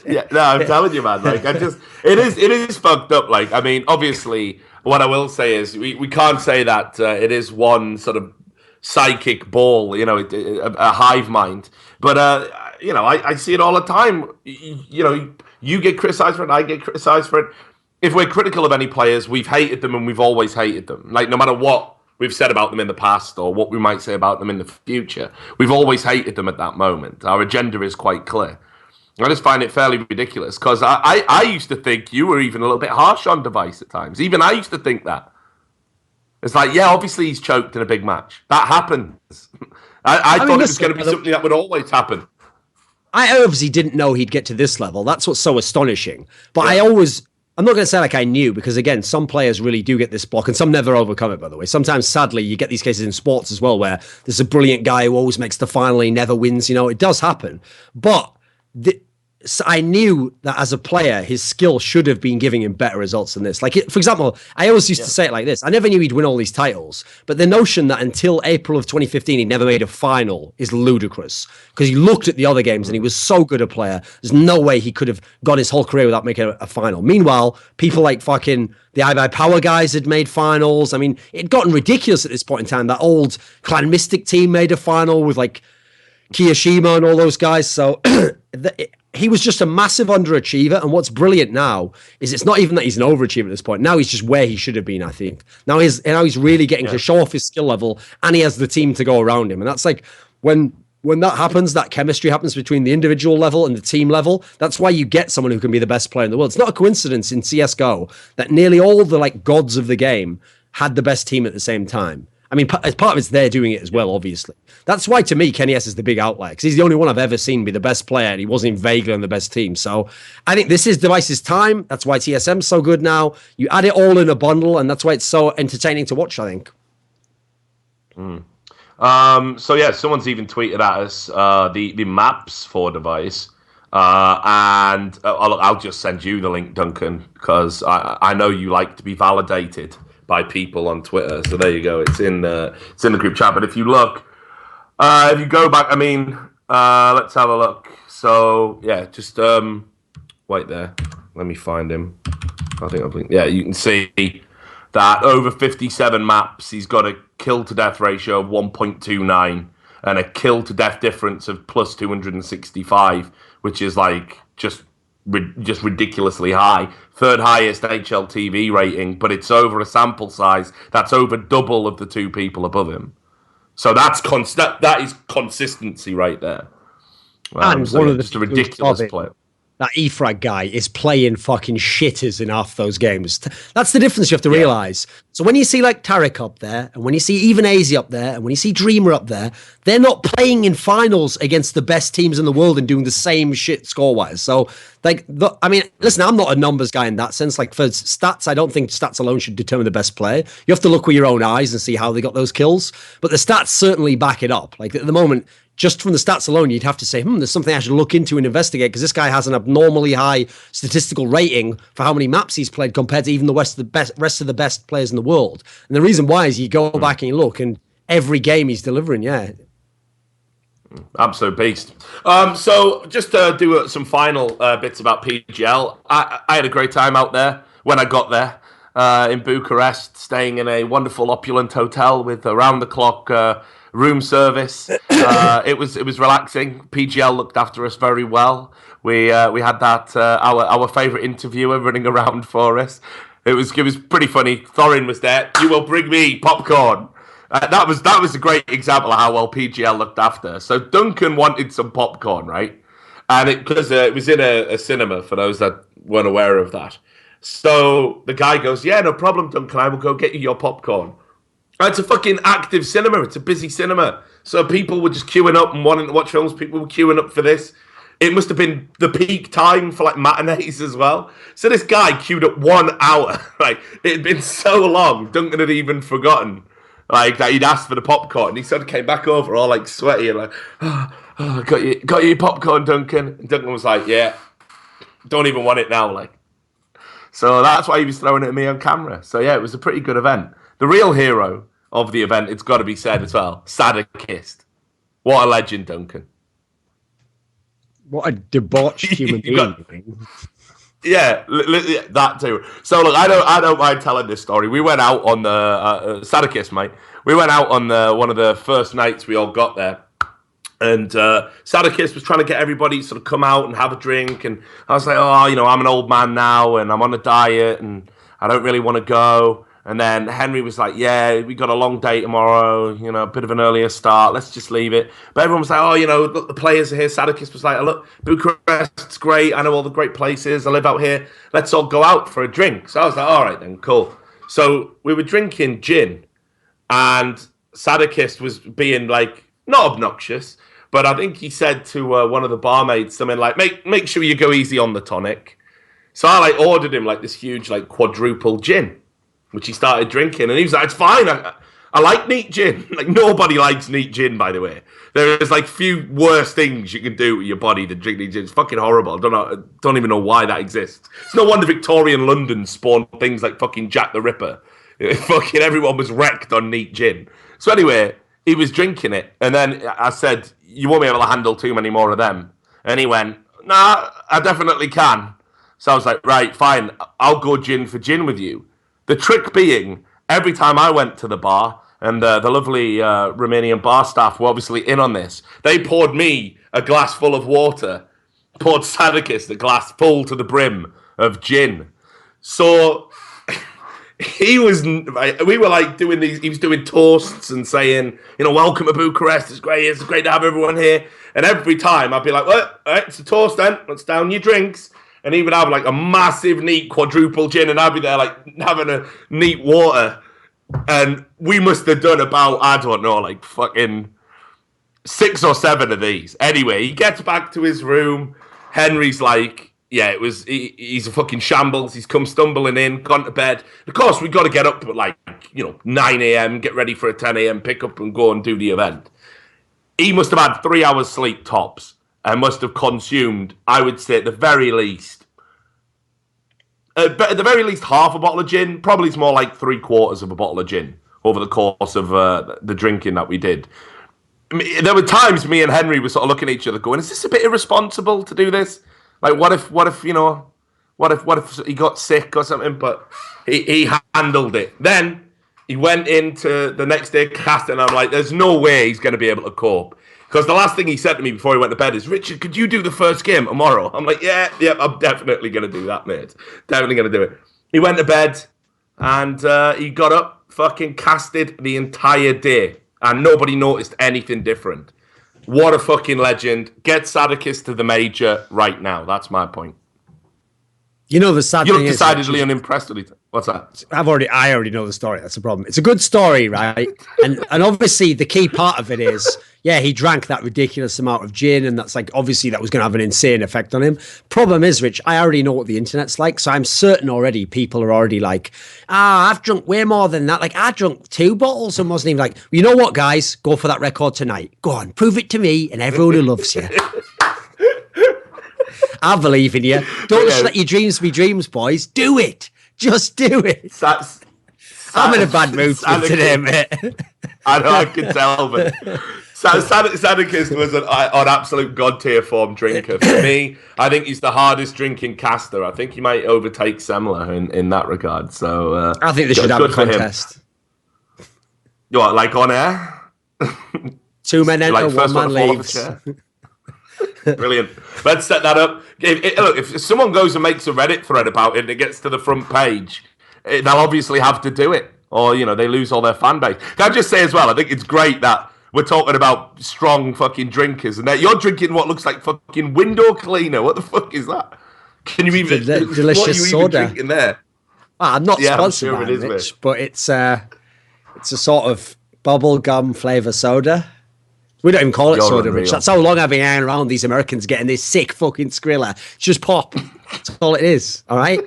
Yeah, no, I'm telling you, man. Like, it is fucked up. Like, I mean, obviously, what I will say is we can't say that it is one sort of psychic ball, you know, a hive mind. But you know, I see it all the time. You know, you get criticized for it, I get criticized for it. If we're critical of any players, we've hated them and we've always hated them. Like, no matter what we've said about them in the past or what we might say about them in the future, we've always hated them at that moment. Our agenda is quite clear. I just find it fairly ridiculous because I used to think you were even a little bit harsh on Device at times. Even I used to think that. It's like, yeah, obviously he's choked in a big match. That happens. I thought it was going to be something that would always happen. I obviously didn't know he'd get to this level. That's what's so astonishing. But I'm not going to say like I knew, because again, some players really do get this block and some never overcome it, by the way. Sometimes, sadly, you get these cases in sports as well where there's a brilliant guy who always makes the final and he never wins. You know, it does happen. But I knew that as a player, his skill should have been giving him better results than this. Like, for example, I always used to say it like this. I never knew he'd win all these titles, but the notion that until April of 2015, he'd never made a final is ludicrous, because he looked at the other games and he was so good a player. There's no way he could have gone his whole career without making a final. Meanwhile, people like fucking the iBuyPower guys had made finals. I mean, it'd gotten ridiculous at this point in time. That old Clan Mystic team made a final with like Kiyoshima and all those guys. So he was just a massive underachiever. And what's brilliant now is it's not even that he's an overachiever at this point. Now he's just where he should have been, I think. Now he's really getting to show off his skill level, and he has the team to go around him. And that's like when that happens, that chemistry happens between the individual level and the team level. That's why you get someone who can be the best player in the world. It's not a coincidence in CSGO that nearly all the like gods of the game had the best team at the same time. I mean, as part of it's they're doing it as well, obviously. That's why, to me, Kenny S is the big outlier, because he's the only one I've ever seen be the best player, and he wasn't vaguely on the best team. So I think this is Device's time. That's why TSM's so good now. You add it all in a bundle, and that's why it's so entertaining to watch, I think. So, yeah, someone's even tweeted at us the maps for Device. And I'll just send you the link, Duncan, because I know you like to be validated by people on Twitter. So there you go. It's in the group chat. But if you look, if you go back, I mean, let's have a look. So yeah, just wait there. Let me find him. I think you can see that over 57 maps, he's got a kill to death ratio of 1.29 and a kill to death difference of plus 265, which is like just ridiculously high. Third highest HLTV rating, but it's over a sample size that's over double of the two people above him. So that is consistency right there. And so one of the just a ridiculous player. That E-Frag guy is playing fucking shitters in half those games. That's the difference you have to realize. So when you see like Tarek up there, and when you see even AZ up there, and when you see Dreamer up there, they're not playing in finals against the best teams in the world and doing the same shit score-wise. So, like, I mean, listen, I'm not a numbers guy in that sense. Like, for stats, I don't think stats alone should determine the best player. You have to look with your own eyes and see how they got those kills. But the stats certainly back it up. Like, at the moment, just from the stats alone, you'd have to say, there's something I should look into and investigate, because this guy has an abnormally high statistical rating for how many maps he's played compared to even the rest of the best players in the world. And the reason why is you go back and you look, and every game he's delivering, Absolute beast. So just to do some final bits about PGL, I had a great time out there when I got there in Bucharest, staying in a wonderful opulent hotel with around-the-clock room service. It was relaxing. PGL looked after us very well. We had that our favourite interviewer running around for us. It was pretty funny. Thorin was there. You will bring me popcorn. That was a great example of how well PGL looked after. So Duncan wanted some popcorn, right? And because it was in a cinema, for those that weren't aware of that. So the guy goes, "Yeah, no problem, Duncan. I will go get you your popcorn." It's a fucking active cinema. It's a busy cinema. So people were just queuing up and wanting to watch films. People were queuing up for this. It must have been the peak time for like matinees as well. So this guy queued up 1 hour. Like, it had been so long, Duncan had even forgotten like that he'd asked for the popcorn. And he sort of came back over all like sweaty and like, got you popcorn, Duncan. And Duncan was like, yeah, don't even want it now. Like, so that's why he was throwing it at me on camera. So yeah, it was a pretty good event. The real hero of the event, it's got to be said as well, Sadakist. What a legend, Duncan. What a debauched human being. Yeah, that too. So look, I don't mind telling this story. We went out on the Sadakist, mate. We went out on one of the first nights we all got there. And Sadakist was trying to get everybody to sort of come out and have a drink. And I was like, I'm an old man now and I'm on a diet and I don't really want to go. And then Henry was like, yeah, we got a long day tomorrow, a bit of an earlier start. Let's just leave it. But everyone was like, look, the players are here. Sadakist was like, look, Bucharest's great. I know all the great places. I live out here. Let's all go out for a drink. So I was like, all right then, cool. So we were drinking gin. And Sadakist was being like, not obnoxious, but I think he said to one of the barmaids something like, make sure you go easy on the tonic. So I ordered him this huge quadruple gin, which he started drinking, and he was like, "It's fine. I like neat gin. Like, nobody likes neat gin, by the way. There's like few worse things you can do with your body than drink neat gin. It's fucking horrible. Don't even know why that exists. It's no wonder Victorian London spawned things like fucking Jack the Ripper. Fucking everyone was wrecked on neat gin. So anyway, he was drinking it, and then I said, "You won't be able to handle too many more of them." And he went, "Nah, I definitely can." So I was like, "Right, fine. I'll go gin for gin with you." The trick being, every time I went to the bar, and the lovely Romanian bar staff were obviously in on this, they poured me a glass full of water, poured Sadakis a glass full to the brim of gin. So we were like doing these, he was doing toasts and saying, "Welcome to Bucharest, it's great to have everyone here." And every time I'd be like, "Well, all right, it's a toast then, let's down your drinks." And he would have like a massive neat quadruple gin, and I'd be there like having a neat water. And we must have done about, I don't know, like fucking 6 or 7 of these. Anyway, he gets back to his room. Henry's like, yeah, he's a fucking shambles. He's come stumbling in, gone to bed. Of course, we got to get up at like, 9 a.m., get ready for a 10 a.m. pickup and go and do the event. He must have had 3 hours sleep tops and must have consumed, I would say, at the very least, half a bottle of gin. Probably it's more like 3/4 of a bottle of gin over the course of the drinking that we did. I mean, there were times me and Henry were sort of looking at each other going, "Is this a bit irresponsible to do this? Like, what if he got sick or something?" But he handled it. Then he went into the next day casting, and I'm like, there's no way he's going to be able to cope. Because the last thing he said to me before he went to bed is, "Richard, could you do the first game tomorrow?" I'm like, yeah, I'm definitely going to do that, mate. Definitely going to do it. He went to bed, and he got up, fucking casted the entire day, and nobody noticed anything different. What a fucking legend. Get Sadakis to the major right now. That's my point. The sad thing is, you're decidedly unimpressed with it. What's that? I already know the story. That's the problem. It's a good story, right? and obviously the key part of it is, yeah, he drank that ridiculous amount of gin, and that's like, obviously that was going to have an insane effect on him. Problem is, Rich, I already know what the internet's like, so I'm certain already people are already like, I've drunk way more than that. Like, I drunk 2 bottles and wasn't even like, you know what, guys, go for that record tonight. Go on, prove it to me and everyone who loves you. I believe in you. Don't just let your dreams be dreams, boys. Do it. Just do it. I'm in a bad mood today, mate. I know, I can tell, but Sadakis was an absolute god tier form drinker. For me, I think he's the hardest drinking caster. I think he might overtake Semler in that regard. So I think they should have a contest. What, like on air? 2 men enter, like 1 man leaves. Brilliant. Let's set that up. Look, if someone goes and makes a Reddit thread about it and it gets to the front page, they'll obviously have to do it, or they lose all their fan base. Can I just say as well, I think it's great that we're talking about strong fucking drinkers, and that you're drinking what looks like fucking window cleaner. What the fuck is that? Can you even delicious soda drinking there? I'm not sponsored by it, Rich, but it's a sort of bubblegum flavour soda. We don't even call it soda, Rich. That's how long I've been hanging around these Americans getting this sick fucking Skrilla. It's just pop. That's all it is, all right?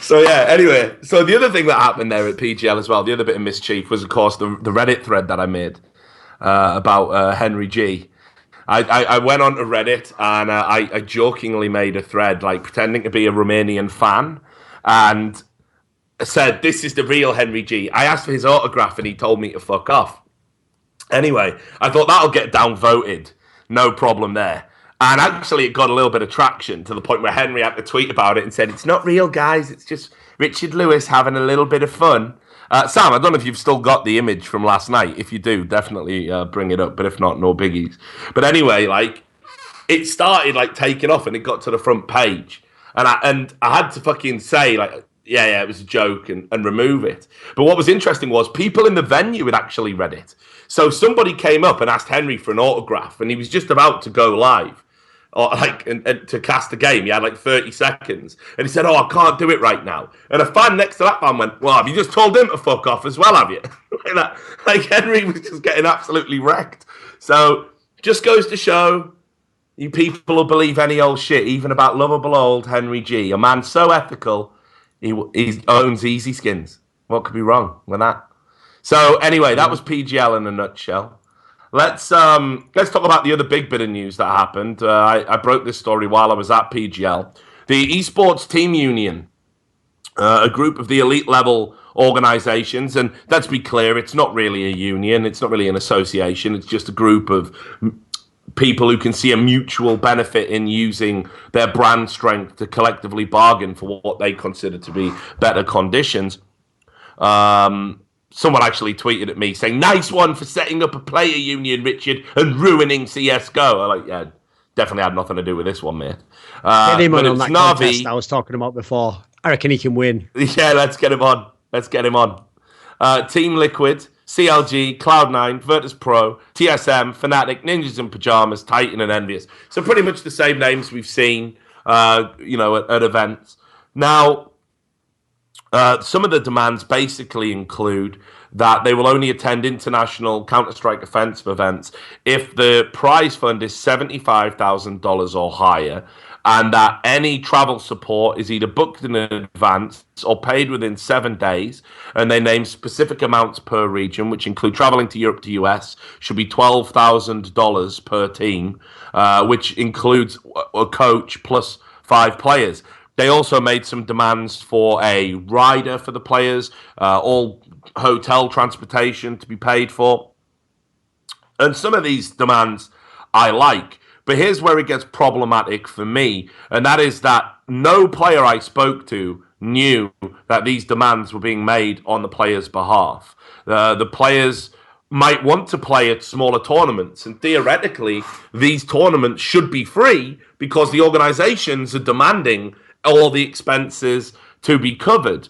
So, yeah, anyway. So, the other thing that happened there at PGL as well, the other bit of mischief was, of course, the Reddit thread that I made about Henry G. I went on to Reddit and I jokingly made a thread, like, pretending to be a Romanian fan, and said, "This is the real Henry G." I asked for his autograph and he told me to fuck off. Anyway, I thought that'll get downvoted. No problem there. And actually, it got a little bit of traction to the point where Henry had to tweet about it and said, "It's not real, guys. It's just Richard Lewis having a little bit of fun." Sam, I don't know if you've still got the image from last night. If you do, definitely bring it up. But if not, no biggies. But anyway, like, it started like taking off and it got to the front page. And I had to fucking say, like, yeah, it was a joke and remove it. But what was interesting was people in the venue had actually read it. So somebody came up and asked Henry for an autograph, and he was just about to go live, or like and to cast the game. He had like 30 seconds, and he said, "Oh, I can't do it right now." And a fan next to that fan went, "Well, have you just told him to fuck off as well, have you?" Like Henry was just getting absolutely wrecked. So just goes to show, you people will believe any old shit, even about lovable old Henry G, a man so ethical, he owns easy skins. What could be wrong with that? So anyway, that was PGL in a nutshell. Let's talk about the other big bit of news that happened. I broke this story while I was at PGL. The eSports Team Union, a group of the elite level organizations, and let's be clear, it's not really a union, it's not really an association, it's just a group of people who can see a mutual benefit in using their brand strength to collectively bargain for what they consider to be better conditions. Someone actually tweeted at me saying, "Nice one for setting up a player union, Richard, and ruining CSGO." I'm like, yeah, definitely had nothing to do with this one, mate. Get him on that contest I was talking about before. I reckon he can win. Yeah, let's get him on. Team Liquid, CLG, Cloud9, Virtus.Pro, TSM, Fnatic, Ninjas in Pajamas, Titan, and Envious. So pretty much the same names we've seen, at events. Now, some of the demands basically include that they will only attend international Counterstrike offensive events if the prize fund is $75,000 or higher, and that any travel support is either booked in advance or paid within 7 days, and they name specific amounts per region, which include traveling to Europe to US, should be $12,000 per team, which includes a coach plus 5 players. They also made some demands for a rider for the players, all hotel transportation to be paid for. And some of these demands I like, but here's where it gets problematic for me, and that is that no player I spoke to knew that these demands were being made on the players' behalf. The players might want to play at smaller tournaments, and theoretically, these tournaments should be free because the organizations are demanding all the expenses to be covered.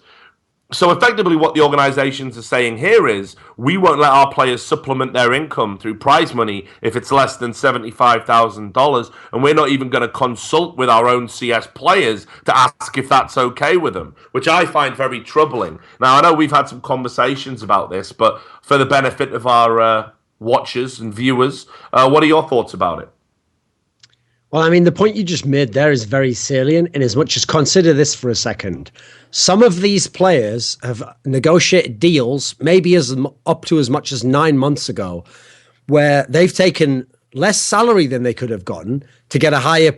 So effectively what the organizations are saying here is, we won't let our players supplement their income through prize money if it's less than $75,000, and we're not even going to consult with our own CS players to ask if that's okay with them, which I find very troubling. Now, I know we've had some conversations about this, but for the benefit of our watchers and viewers, what are your thoughts about it? Well, I mean, the point you just made there is very salient, in as much as, consider this for a second. Some of these players have negotiated deals, maybe up to as much as 9 months ago, where they've taken less salary than they could have gotten to get a higher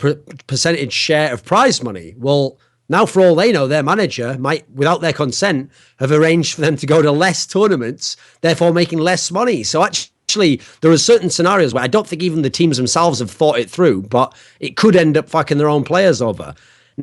percentage share of prize money. Well, now for all they know, their manager might, without their consent, have arranged for them to go to less tournaments, therefore making less money. So actually, there are certain scenarios where I don't think even the teams themselves have thought it through, but it could end up fucking their own players over.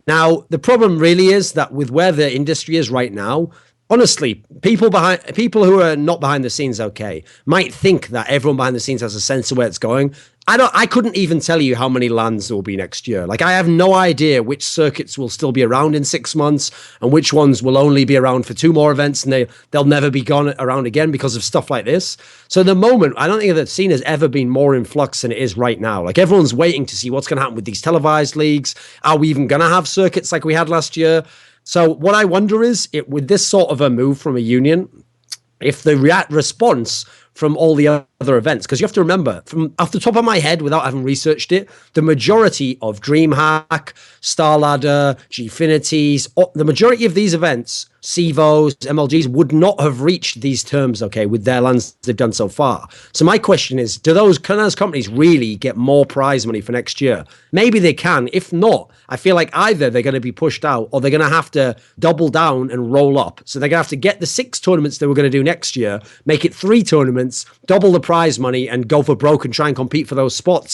Now, the problem really is that with where the industry is right now, honestly, people who are not behind the scenes, okay, might think that everyone behind the scenes has a sense of where it's going. I couldn't even tell you how many LANs there will be next year. Like, I have no idea which circuits will still be around in 6 months and which ones will only be around for 2 more events, and they'll never be gone around again because of stuff like this. So the moment, I don't think the scene has ever been more in flux than it is right now. Like, everyone's waiting to see what's going to happen with these televised leagues. Are we even going to have circuits like we had last year? So what I wonder is, with this sort of a move from a union, if the response from all the other events, because you have to remember, from off the top of my head, without having researched it, the majority of DreamHack, StarLadder, Gfinities, the majority of these events, CVOs, MLGs, would not have reached these terms, okay, with their LANs they've done so far. So my question is, can those companies really get more prize money for next year? Maybe they can. If not, I feel like either they're going to be pushed out or they're going to have to double down and roll up. So they're going to have to get the 6 tournaments they were going to do next year, make it 3 tournaments, double the prize money, and go for broke and try and compete for those spots.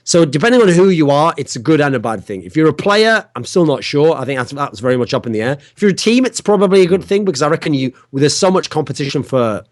So depending on who you are, it's a good and a bad thing. If you're a player, I'm still not sure. I think that's very much up in the air. If you're a team, it's probably a good thing, because I reckon there's so much competition for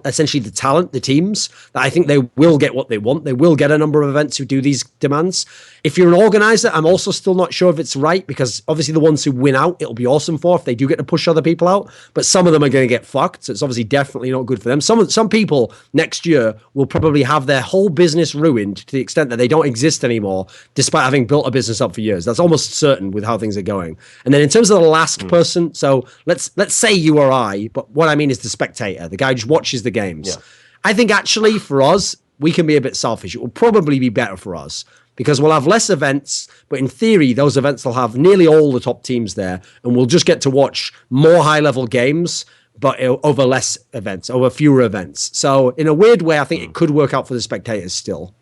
essentially the talent, the teams, that I think they will get what they want. They will get a number of events who do these demands. If you're an organizer, I'm also still not sure if it's right, because obviously the ones who win out, it'll be awesome for if they do get to push other people out, but some of them are going to get fucked. So it's obviously definitely not good for them. Some people next year will probably have their whole business ruined to the extent that they don't exist anymore, despite having built a business up for years. That's almost certain with how things are going. And then in terms of the last person, so let's say you or I, but what I mean is the spectator, the guy who just watches the games. Yeah. I think actually for us, we can be a bit selfish. It will probably be better for us, because we'll have less events, but in theory, those events will have nearly all the top teams there, and we'll just get to watch more high-level games but over less events, over fewer events. So in a weird way, I think it could work out for the spectators still.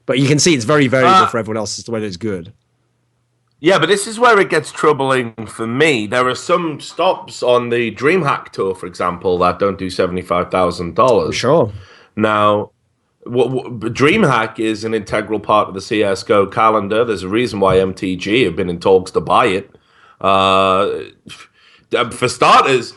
But you can see it's very variable for everyone else as to whether it's good. Yeah, but this is where it gets troubling for me. There are some stops on the DreamHack Tour, for example, that don't do $75,000. Sure. Now, DreamHack is an integral part of the CSGO calendar. There's a reason why MTG have been in talks to buy it. For starters,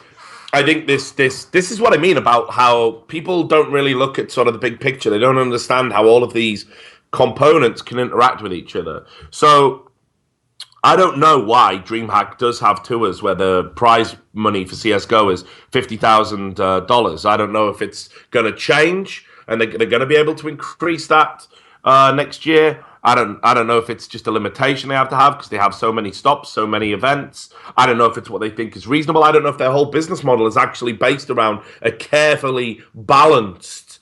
I think this is what I mean about how people don't really look at sort of the big picture. They don't understand how all of these components can interact with each other. So I don't know why DreamHack does have tours where the prize money for CSGO is $50,000. I don't know if it's going to change and they're going to be able to increase that next year. I don't know if it's just a limitation they have to have because they have so many stops, so many events. I don't know if it's what they think is reasonable. I don't know if their whole business model is actually based around a carefully balanced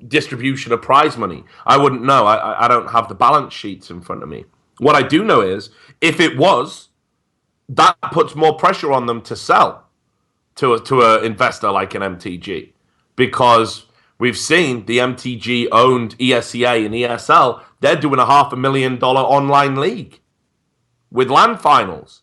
distribution of prize money. I wouldn't know. I don't have the balance sheets in front of me. What I do know is, if it was, that puts more pressure on them to sell to an investor like an MTG, because we've seen the MTG-owned ESEA and ESL. They're doing a $500,000 online league with LAN finals.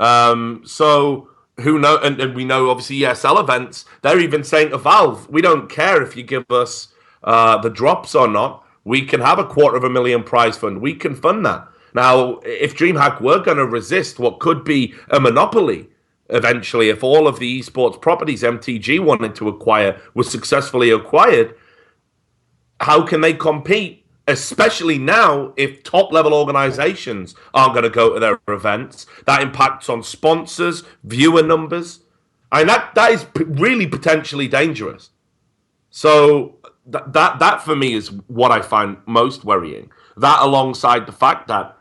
So who know? And we know obviously ESL events. They're even saying to Valve, "We don't care if you give us the drops or not. We can have a $250,000 prize fund. We can fund that." Now, if DreamHack were going to resist what could be a monopoly eventually, if all of the esports properties MTG wanted to acquire were successfully acquired, how can they compete? Especially now, if top-level organizations aren't going to go to their events. That impacts on sponsors, viewer numbers. And that is really potentially dangerous. So that for me is what I find most worrying. That alongside the fact that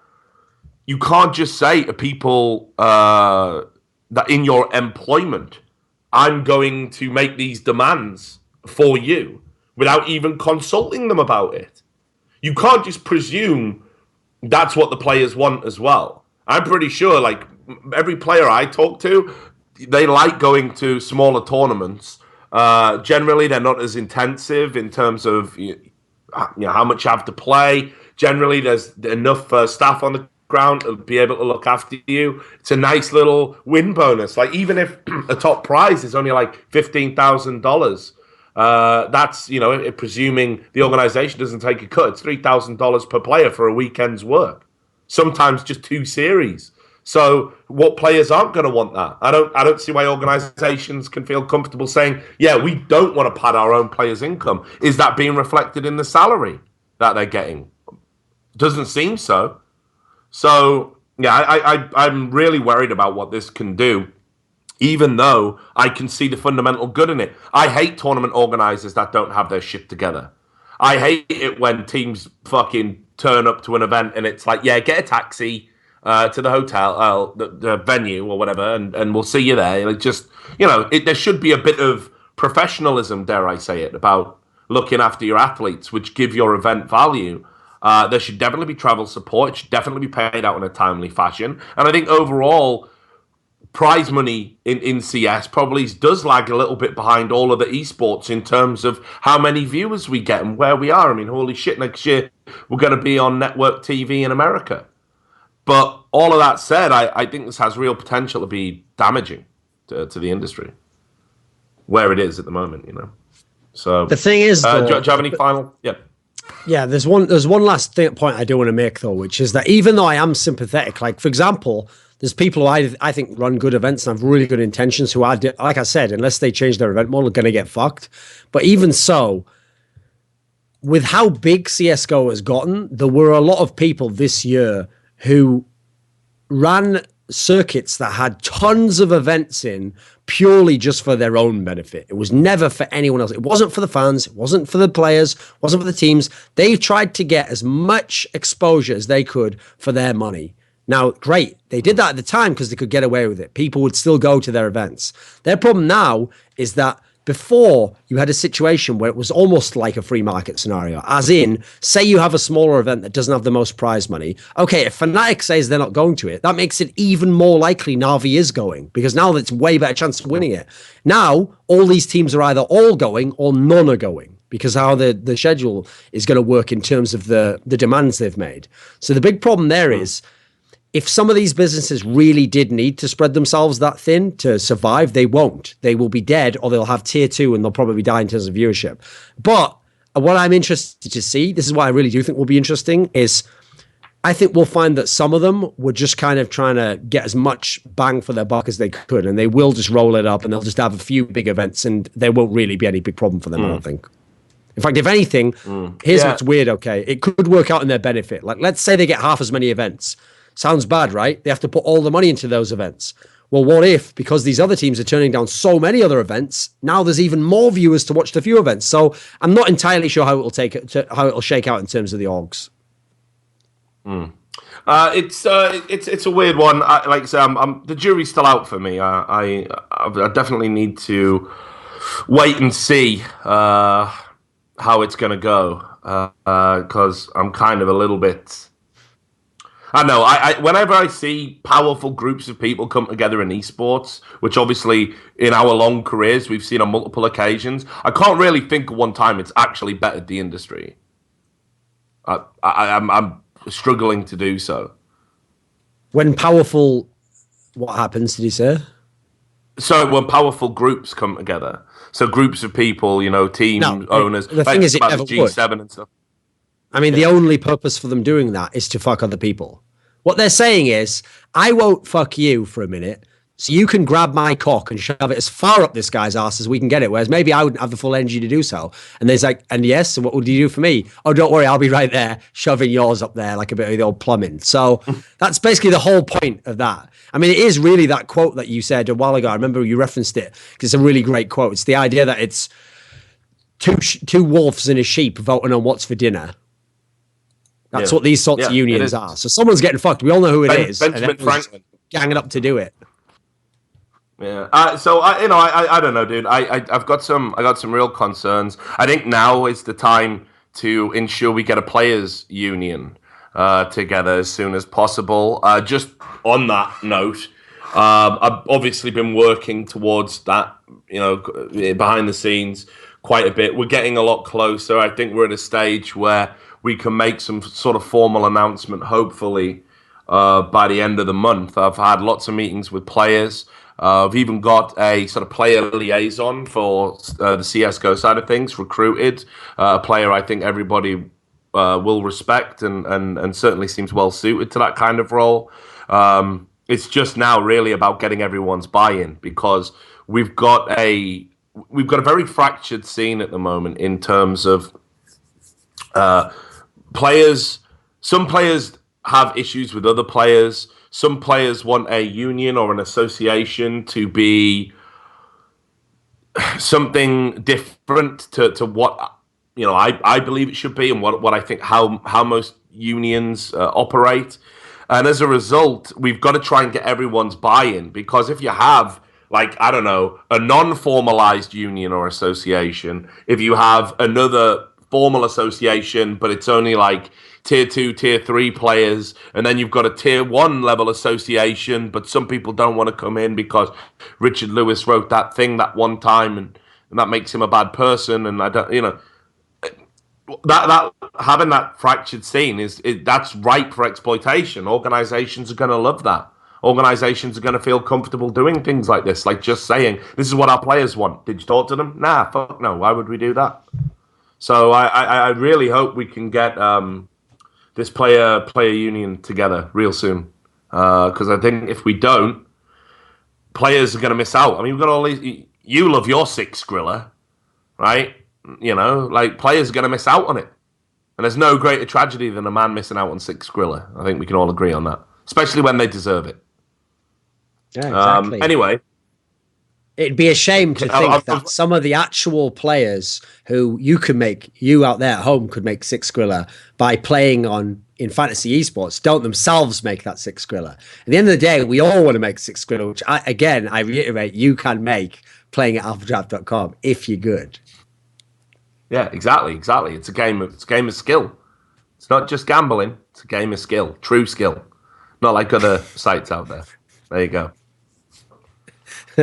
you can't just say to people that in your employment, I'm going to make these demands for you without even consulting them about it. You can't just presume that's what the players want as well. I'm pretty sure, like, every player I talk to, they like going to smaller tournaments. Generally, they're not as intensive in terms of how much you have to play. Generally, there's enough staff on the ground to be able to look after you. It's a nice little win bonus. Like, even if a top prize is only like $15,000, that's, presuming the organization doesn't take a cut, it's $3,000 per player for a weekend's work. Sometimes just 2 series. So what players aren't going to want that? I don't see why organizations can feel comfortable saying, yeah, we don't want to pad our own players' income. Is that being reflected in the salary that they're getting? Doesn't seem so. So, yeah, I'm really worried about what this can do, even though I can see the fundamental good in it. I hate tournament organizers that don't have their shit together. I hate it when teams fucking turn up to an event and it's like, yeah, get a taxi to the hotel, the venue or whatever, and we'll see you there. Like, just, there should be a bit of professionalism, dare I say it, about looking after your athletes, which give your event value. There should definitely be travel support. It should definitely be paid out in a timely fashion. And I think overall, prize money in CS probably does lag a little bit behind all of the esports in terms of how many viewers we get and where we are. I mean, holy shit, next year we're going to be on network TV in America. But all of that said, I think this has real potential to be damaging to the industry where it is at the moment, So the thing is, do you have any final? Yeah. Yeah, there's one last point I do want to make, though, which is that even though I am sympathetic, like, for example, there's people who I think run good events and have really good intentions who are, like I said, unless they change their event model, are going to get fucked. But even so, with how big CSGO has gotten, there were a lot of people this year who ran circuits that had tons of events in purely just for their own benefit. It was never for anyone else. It wasn't for the fans. It wasn't for the players. It wasn't for the teams. They tried to get as much exposure as they could for their money. Now, great. They did that at the time because they could get away with it. People would still go to their events. Their problem now is that Before, you had a situation where it was almost like a free market scenario, as in, say you have a smaller event that doesn't have the most prize money. Okay, if Fnatic says they're not going to it, that makes it even more likely Na'Vi is going, because now it's way better chance of winning it. Now, all these teams are either all going or none are going, because how the schedule is going to work in terms of the demands they've made. So the big problem there is, if some of these businesses really did need to spread themselves that thin to survive, they won't. They will be dead, or they'll have tier 2 and they'll probably die in terms of viewership. But what I'm interested to see, this is what I really do think will be interesting, is I think we'll find that some of them were just kind of trying to get as much bang for their buck as they could, and they will just roll it up and they'll just have a few big events and there won't really be any big problem for them, I don't think. In fact, if anything, here's what's weird, okay? It could work out in their benefit. Like, let's say they get half as many events. Sounds bad, right? They have to put all the money into those events. Well, what if, because these other teams are turning down so many other events, now there's even more viewers to watch the few events? So I'm not entirely sure how it'll shake out in terms of the orgs. It's a weird one. Like I say, the jury's still out for me. I definitely need to wait and see how it's going to go, because I'm kind of a little bit. I know. Whenever I see powerful groups of people come together in esports, which obviously in our long careers we've seen on multiple occasions, I can't really think of one time it's actually bettered the industry. I'm struggling to do so. When powerful, what happens? Did you say? So when powerful groups come together, so groups of people, teams, owners. The thing is, it never G7 would. And stuff. I mean, the only purpose for them doing that is to fuck other people. What they're saying is, I won't fuck you for a minute, so you can grab my cock and shove it as far up this guy's ass as we can get it, whereas maybe I wouldn't have the full energy to do so. And there's like, and yes, so what would you do for me? Oh, don't worry, I'll be right there, shoving yours up there like a bit of the old plumbing. So that's basically the whole point of that. I mean, it is really that quote that you said a while ago. I remember you referenced it, because it's a really great quote. It's the idea that it's two wolves and a sheep voting on what's for dinner. That's what these sorts of unions are. So someone's getting fucked. We all know who it is. Benjamin Franklin ganging up to do it. Yeah. So I don't know, dude. I got some real concerns. I think now is the time to ensure we get a players' union together as soon as possible. Just on that note, I've obviously been working towards that, behind the scenes quite a bit. We're getting a lot closer. I think we're at a stage where we can make some sort of formal announcement, hopefully, by the end of the month. I've had lots of meetings with players. I've even got a sort of player liaison for the CSGO side of things, recruited. A player I think everybody will respect and certainly seems well suited to that kind of role. It's just now really about getting everyone's buy-in, because we've got a very fractured scene at the moment in terms of players. Some players have issues with other players. Some players want a union or an association to be something different to what I believe it should be, and what I think how most unions operate. And as a result, we've got to try and get everyone's buy-in, because if you have, like, I don't know, a non-formalized union or association, if you have another formal association, but it's only like tier 2, tier 3 players, and then you've got a tier 1 level association, but some people don't want to come in because Richard Lewis wrote that thing that one time, and that makes him a bad person, and I don't, that having that fractured scene that's ripe for exploitation. Organizations are going to love that. Organizations are going to feel comfortable doing things like this, like just saying, this is what our players want. Did you talk to them? Nah, fuck no. Why would we do that? So I really hope we can get this player union together real soon, because I think if we don't, players are going to miss out. I mean, we've got all these. You love your 6 Skrilla, right? Like, players are going to miss out on it, and there's no greater tragedy than a man missing out on 6 Skrilla. I think we can all agree on that, especially when they deserve it. Yeah, exactly. Anyway. It'd be a shame to think that some of the actual players who you out there at home could make 6 Skrilla by playing in fantasy esports don't themselves make that 6 Skrilla. At the end of the day, we all want to make 6 Skrilla, which I reiterate, you can make playing at Alphadraft.com if you're good. Yeah, exactly. It's a game of skill. It's not just gambling. It's a game of skill, true skill, not like other sites out there. There you go.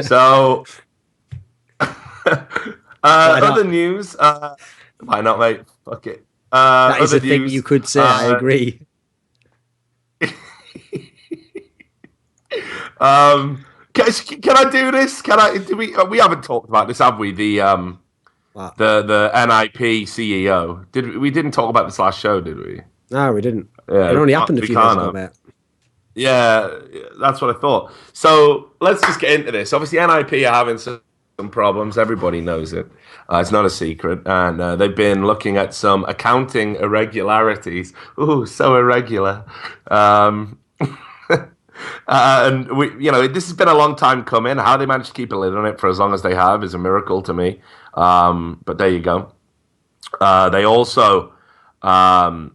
So, other news. Why not, mate? Fuck it. That is a thing you could say. I agree. Can I do this? We haven't talked about this, have we? The NIP CEO. We didn't talk about this last show, did we? No, we didn't. Yeah, it only happened a few days ago, mate. Yeah, that's what I thought. So let's just get into this. Obviously, NIP are having some problems. Everybody knows it. It's not a secret. And they've been looking at some accounting irregularities. Ooh, so irregular. And this has been a long time coming. How they managed to keep a lid on it for as long as they have is a miracle to me. But there you go. They also, I've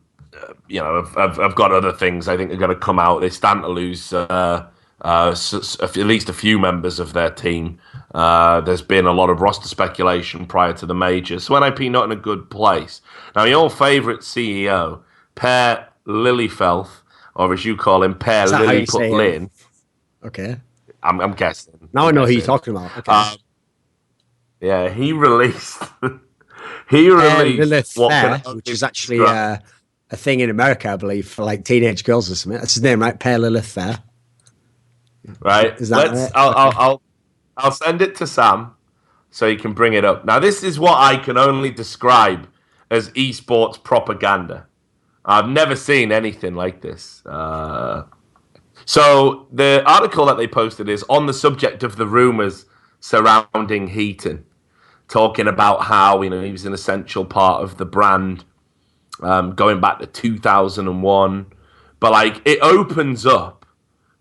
got other things I think are going to come out. They stand to lose at least a few members of their team. There's been a lot of roster speculation prior to the majors. So NIP not in a good place. Now, your favourite CEO, Per Liljefeldt, or as you call him, Per Liljefeldt. Okay. I'm guessing. Now I know who you're talking about. Okay. Yeah, he released Liljefeldt, which is actually a thing in America, I believe, for like teenage girls or something. That's his name, right? Per Liljefeldt. Right. Is that right? I'll send it to Sam so he can bring it up. Now, this is what I can only describe as eSports propaganda. I've never seen anything like this. So the article that they posted is on the subject of the rumors surrounding Heaton, talking about how he was an essential part of the brand, going back to 2001. But it opens up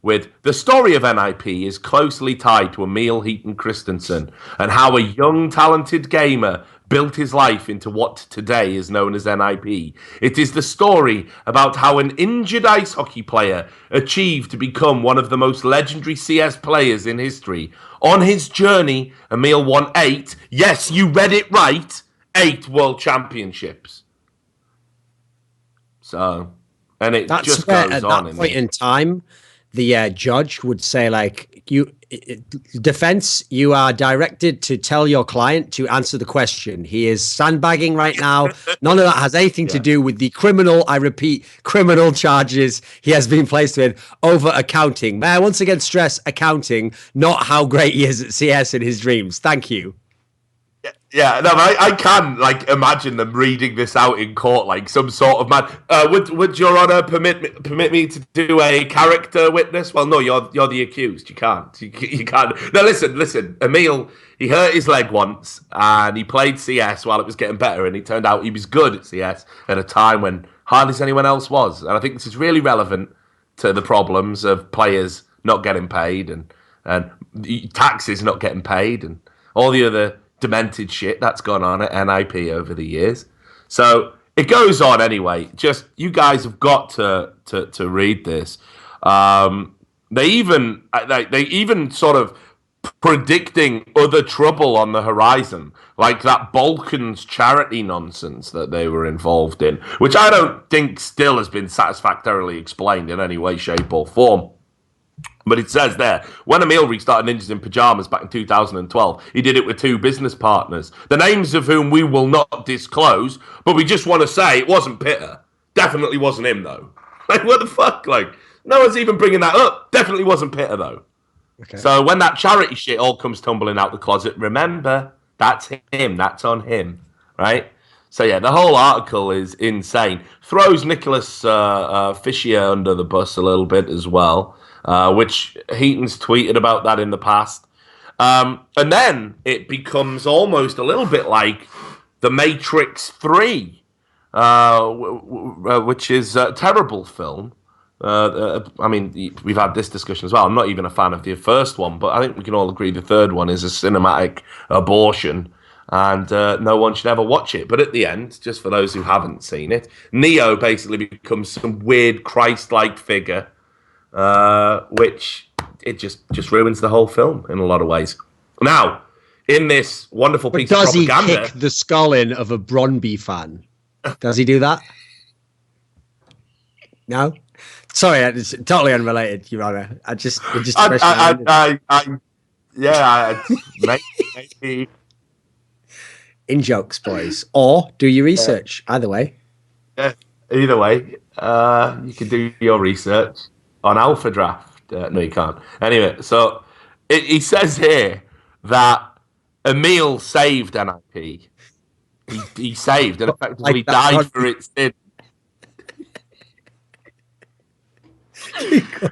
with the story of NIP is closely tied to Emil Heaton Christensen and how a young, talented gamer built his life into what today is known as NIP. It is the story about how an injured ice hockey player achieved to become one of the most legendary CS players in history. On his journey, Emil won 8, yes, you read it right, 8 world championships. So, and it That's just where, goes at on. That point in time, the judge would say, defense, you are directed to tell your client to answer the question. He is sandbagging right now. None of that has anything to do with the criminal, I repeat, criminal charges he has been placed with over accounting. May I once again stress accounting, not how great he is at CS in his dreams. Thank you. Yeah, no, I can imagine them reading this out in court, some sort of man. Would Your Honor permit me to do a character witness? Well, no, you're the accused. You can't. You can't. No, listen. Emil, he hurt his leg once, and he played CS while it was getting better, and it turned out he was good at CS at a time when hardly anyone else was. And I think this is really relevant to the problems of players not getting paid and taxes not getting paid and all the other demented shit that's gone on at NIP over the years. So it goes on anyway. Just you guys have got to read this. They even sort of predicting other trouble on the horizon, like that Balkans charity nonsense that they were involved in, which I don't think still has been satisfactorily explained in any way, shape, or form. But it says there, when Emil restarted Ninjas in Pyjamas back in 2012, he did it with 2 business partners, the names of whom we will not disclose, but we just want to say it wasn't Pitter. Definitely wasn't him, though. What the fuck? No one's even bringing that up. Definitely wasn't Pitter, though. Okay. So when that charity shit all comes tumbling out the closet, remember, that's him. That's on him, right? So, yeah, the whole article is insane. Throws Nicholas Fischier under the bus a little bit as well. Which Heaton's tweeted about that in the past. And then it becomes almost a little bit like The Matrix 3, which is a terrible film. We've had this discussion as well. I'm not even a fan of the first one, but I think we can all agree the third one is a cinematic abortion, and no one should ever watch it. But at the end, just for those who haven't seen it, Neo basically becomes some weird Christ-like figure, which it just ruins the whole film in a lot of ways. Now, in this wonderful piece of Does he propaganda. kick the skull in of a Brøndby fan? Does he do that? No? Sorry, it's totally unrelated, Your Honor. Maybe. In jokes, boys. Or do your research. Either way. Yeah, either way. You can do your research on Alphadraft. No, you can't. Anyway, so he says here that Emil saved NIP. He saved and effectively died for its sin.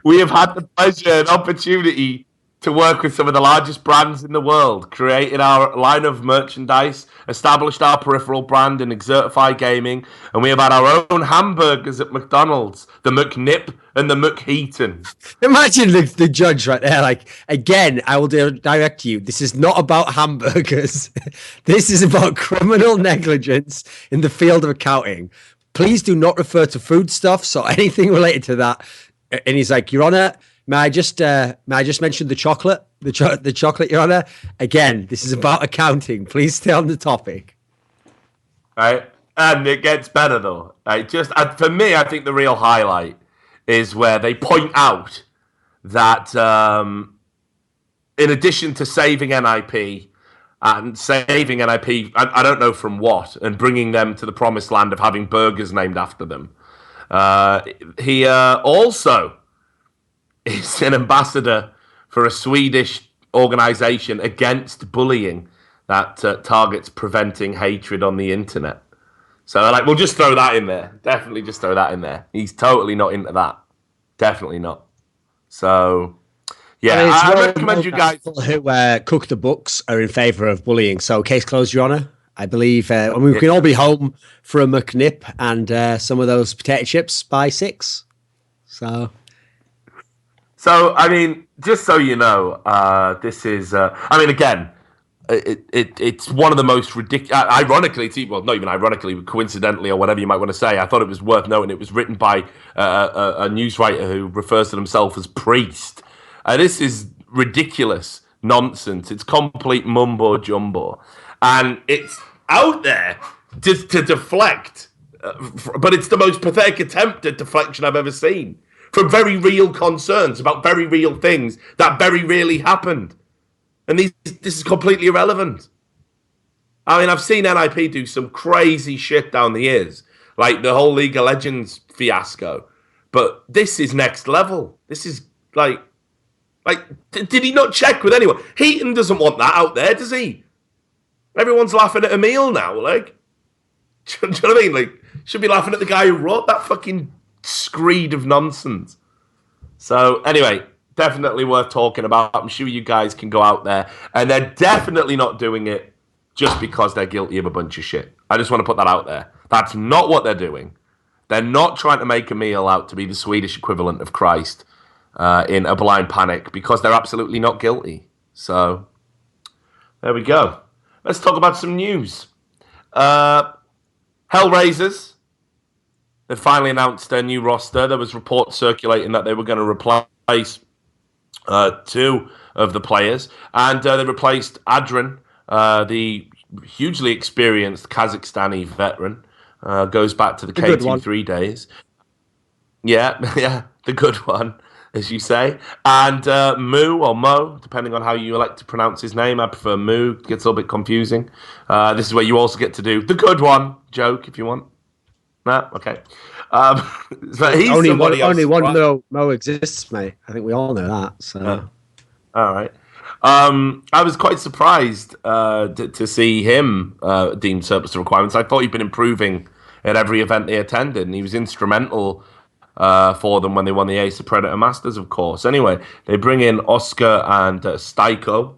We have had the pleasure and opportunity to work with some of the largest brands in the world, created our line of merchandise, established our peripheral brand in Exertify Gaming, and we have had our own hamburgers at McDonald's, the McNip and the McHeaton. Imagine the judge right there, like, again, I will direct you. This is not about hamburgers. This is about criminal negligence in the field of accounting. Please do not refer to foodstuffs or anything related to that. And he's like, Your Honor, may I just mention the chocolate? The chocolate, Your Honor. Again, this is about accounting. Please stay on the topic. Right, and it gets better though. Right, for me, I think the real highlight is where they point out that in addition to saving NIP and saving NIP, I don't know from what, and bringing them to the promised land of having burgers named after them. He also is an ambassador for a Swedish organization against bullying that targets preventing hatred on the internet. So, like, we'll just throw that in there. Definitely just throw that in there. He's totally not into that. Definitely not. So, yeah, I recommend you guys. People who cook the books are in favor of bullying. So, case closed, Your Honor. I believe we can all be home for a McNip and some of those potato chips by 6. So, I mean, just so you know, this is. I mean, again, it's one of the most ridiculous. Ironically, well, not even ironically, coincidentally, or whatever you might want to say. I thought it was worth noting. It was written by a news writer who refers to himself as priest. This is ridiculous nonsense. It's complete mumbo jumbo. And it's out there just to deflect, but it's the most pathetic attempt at deflection I've ever seen from very real concerns about very real things that very rarely happened. And this is completely irrelevant. I mean, I've seen NIP do some crazy shit down the years, like the whole League of Legends fiasco. But this is next level. This is like, did he not check with anyone? Heaton doesn't want that out there, does he? Everyone's laughing at Emil now, like. Do you know what I mean? Like, should be laughing at the guy who wrote that fucking screed of nonsense. So, anyway, definitely worth talking about. I'm sure you guys can go out there. And they're definitely not doing it just because they're guilty of a bunch of shit. I just want to put that out there. That's not what they're doing. They're not trying to make Emil out to be the Swedish equivalent of Christ in a blind panic because they're absolutely not guilty. So, there we go. Let's talk about some news. HellRaisers have finally announced their new roster. There was reports circulating that they were going to replace 2 of the players. And they replaced Adrian, the hugely experienced Kazakhstani veteran. Goes back to the KT3 days. Yeah, the good one, as you say. And Moo, or Mo, depending on how you elect to pronounce his name. I prefer Moo. It gets a little bit confusing. This is where you also get to do the good one joke, if you want. No? Okay. So he's only one Mo exists, mate. I think we all know that. So. All right. I was quite surprised to see him deemed surplus to requirements. I thought he'd been improving at every event they attended, and he was instrumental for them when they won the Ace of Predator Masters, of course. Anyway, they bring in Oscar and Styko.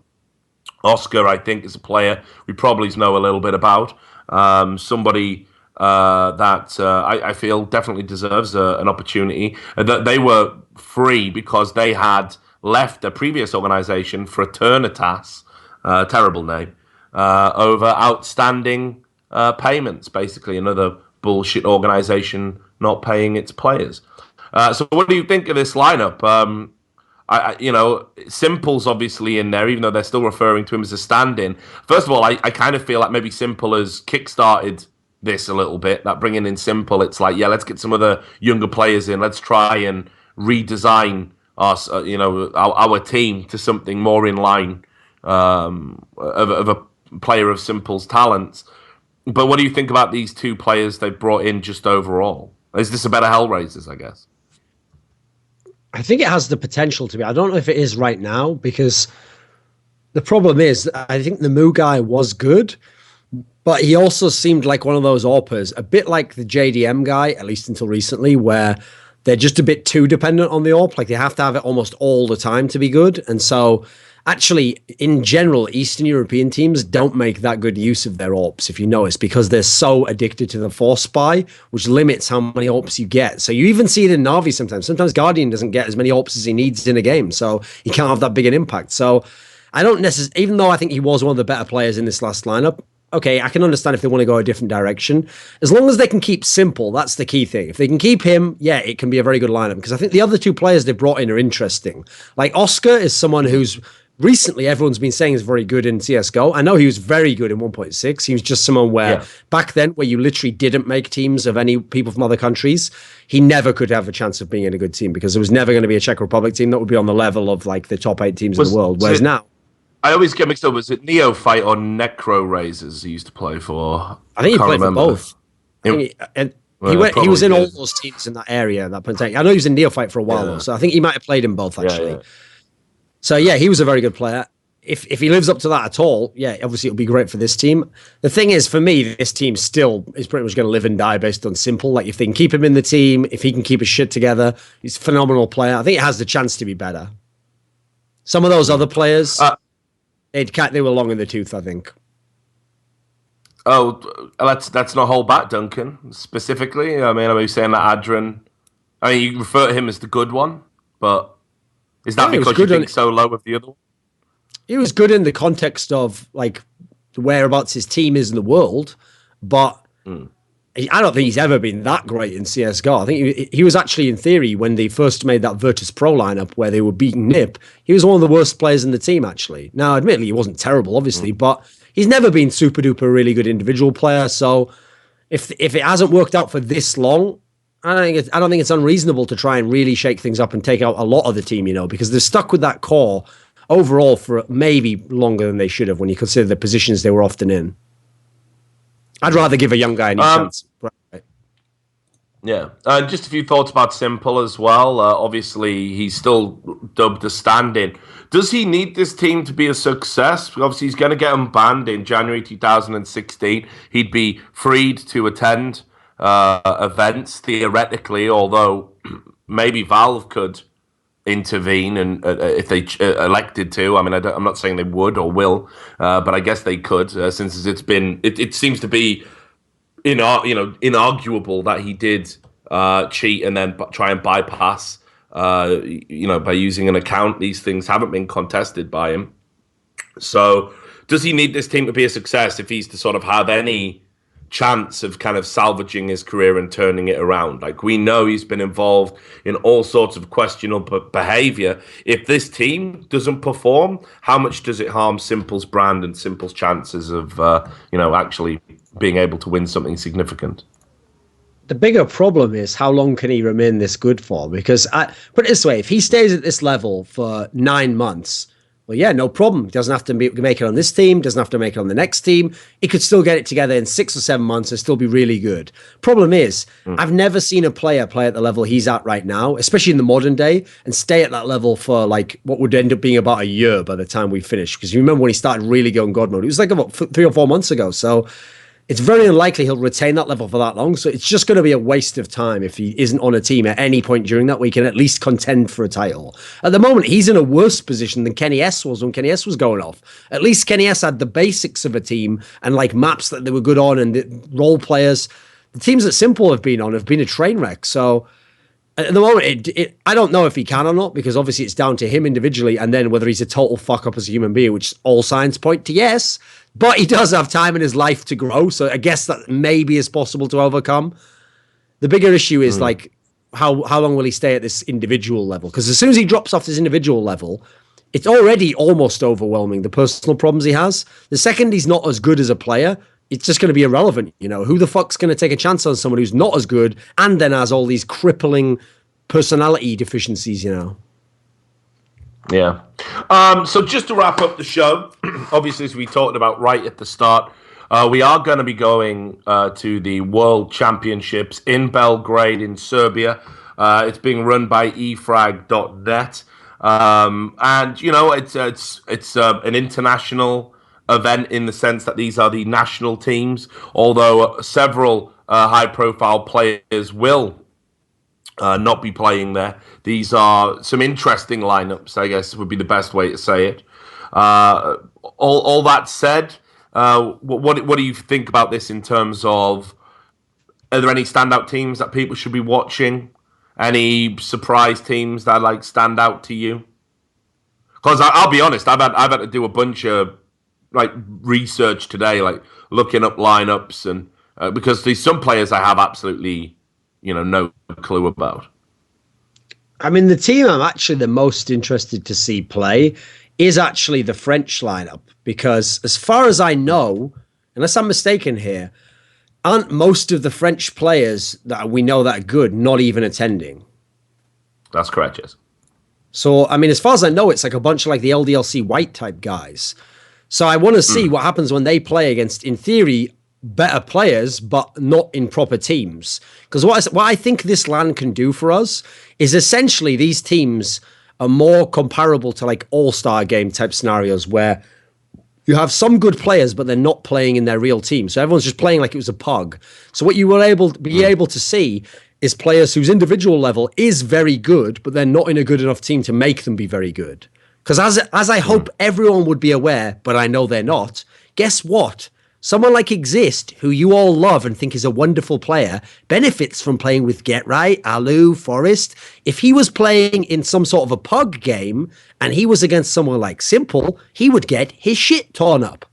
Oscar, I think, is a player we probably know a little bit about. Somebody that I feel definitely deserves an opportunity. That they were free because they had left a previous organization, Fraternitas, terrible name, over outstanding payments, basically another bullshit organization not paying its players. So what do you think of this lineup? Simple's obviously in there, even though they're still referring to him as a stand-in. First of all, I kind of feel like maybe Simple has kickstarted this a little bit. That bringing in Simple, it's like, yeah, let's get some other younger players in. Let's try and redesign our team to something more in line of a player of Simple's talents. But what do you think about these two players they've brought in just overall? Is this a better HellRaisers, I guess? I think it has the potential to be. I don't know if it is right now, because the problem is I think the Moo guy was good, but he also seemed like one of those AWPers, a bit like the JDM guy, at least until recently, where they're just a bit too dependent on the AWP. Like, they have to have it almost all the time to be good. And so actually, in general, Eastern European teams don't make that good use of their AWPs, if you notice, because they're so addicted to the Force Spy, which limits how many AWPs you get. So you even see it in Na'Vi sometimes. Sometimes Guardian doesn't get as many AWPs as he needs in a game, so he can't have that big an impact. So I don't necessarily, even though I think he was one of the better players in this last lineup, okay, I can understand if they want to go a different direction. As long as they can keep Simple, that's the key thing. If they can keep him, yeah, it can be a very good lineup, because I think the other two players they brought in are interesting. Like, Oscar is someone who's recently everyone's been saying is very good in CSGO. I know he was very good in 1.6. He was just someone where back then, where you literally didn't make teams of any people from other countries, he never could have a chance of being in a good team, because there was never going to be a Czech Republic team that would be on the level of like the top 8 teams in the world. Whereas now, I always get mixed up. Was it Neophyte or HellRaisers he used to play for? I think he played for both. He was in all those teams in that area. That point. I know he was in Neophyte for a while though, so I think he might have played in both actually. Yeah. So yeah, he was a very good player. If he lives up to that at all, yeah, obviously it'll be great for this team. The thing is, for me, this team still is pretty much going to live and die based on Simple. Like, if they can keep him in the team, if he can keep his shit together, he's a phenomenal player. I think it has the chance to be better. Some of those other players, they were long in the tooth, I think. Oh, let's not hold back, Duncan. Specifically, I mean, are you saying that Adrian? I mean, you refer to him as the good one, but is that because you think so low of the other one? He was good in the context of like whereabouts his team is in the world, but I don't think he's ever been that great in CSGO. I think he was actually, in theory, when they first made that Virtus.Pro lineup where they were beating Nip, he was one of the worst players in the team, actually. Now, admittedly, he wasn't terrible, obviously, but he's never been super duper really good individual player. So if it hasn't worked out for this long, I don't think it's unreasonable to try and really shake things up and take out a lot of the team, because they're stuck with that core overall for maybe longer than they should have when you consider the positions they were often in. I'd rather give a young guy any chance. Right. Yeah. Just a few thoughts about Simple as well. Obviously, he's still dubbed a stand-in. Does he need this team to be a success? Obviously, he's going to get unbanned in January 2016. He'd be freed to attend events, theoretically, although maybe Valve could intervene and if they elected to. I mean, I'm not saying they would or will, but I guess they could, since it seems to be inarguable that he did cheat and then try and bypass by using an account. These things haven't been contested by him. So does he need this team to be a success if he's to sort of have any chance of kind of salvaging his career and turning it around? Like, we know he's been involved in all sorts of questionable behavior. If this team doesn't perform, how much does it harm Simple's brand and Simple's chances of actually being able to win something significant? The bigger problem is, how long can he remain this good for? Because put it this way, if he stays at this level for 9 months, well, yeah, no problem. He doesn't have to make it on this team, doesn't have to make it on the next team. He could still get it together in 6 or 7 months and still be really good. Problem is, I've never seen a player play at the level he's at right now, especially in the modern day, and stay at that level for like what would end up being about a year by the time we finish. Because you remember when he started really going God mode, it was like about 3 or 4 months ago. So it's very unlikely he'll retain that level for that long. So it's just going to be a waste of time if he isn't on a team at any point during that where he can at least contend for a title. At the moment, he's in a worse position than Kenny S was when Kenny S was going off. At least Kenny S had the basics of a team and like maps that they were good on and the role players. The teams that Simple have been on have been a train wreck. So at the moment, I don't know if he can or not, because obviously it's down to him individually and then whether he's a total fuck up as a human being, which all signs point to yes. But he does have time in his life to grow, so I guess that maybe is possible to overcome. The bigger issue is like how long will he stay at this individual level? Because as soon as he drops off this individual level, it's already almost overwhelming, the personal problems he has. The second he's not as good as a player, it's just going to be irrelevant. You know, who the fuck's going to take a chance on someone who's not as good and then has all these crippling personality deficiencies, you know? Yeah. So just to wrap up the show, obviously, as we talked about right at the start, we are going to be going to the World Championships in Belgrade in Serbia. It's being run by efrag.net. And, you know, it's an international event in the sense that these are the national teams, although several high-profile players will not be playing there. These are some interesting lineups, I guess would be the best way to say it. All that said, what do you think about this in terms of, are there any standout teams that people should be watching? Any surprise teams that like stand out to you? Because I'll be honest, I've had to do a bunch of like research today, like looking up lineups, and because there's some players I have absolutely, you know, no clue about. I mean, the team I'm actually the most interested to see play is actually the French lineup, because as far as I know, unless I'm mistaken here, aren't most of the French players that we know that are good not even attending? That's correct, yes. So, I mean, as far as I know, it's like a bunch of like the LDLC white type guys. So I want to see what happens when they play against, in theory, better players, but not in proper teams. Because what I think this LAN can do for us is essentially these teams are more comparable to like all-star game type scenarios where you have some good players, but they're not playing in their real team. So everyone's just playing like it was a pug. So what you will be able to see is players whose individual level is very good, but they're not in a good enough team to make them be very good. Because as I hope everyone would be aware, but I know they're not, guess what? Someone like Exist, who you all love and think is a wonderful player, benefits from playing with Get Right, Alu, Forest. If he was playing in some sort of a pug game and he was against someone like Simple, he would get his shit torn up.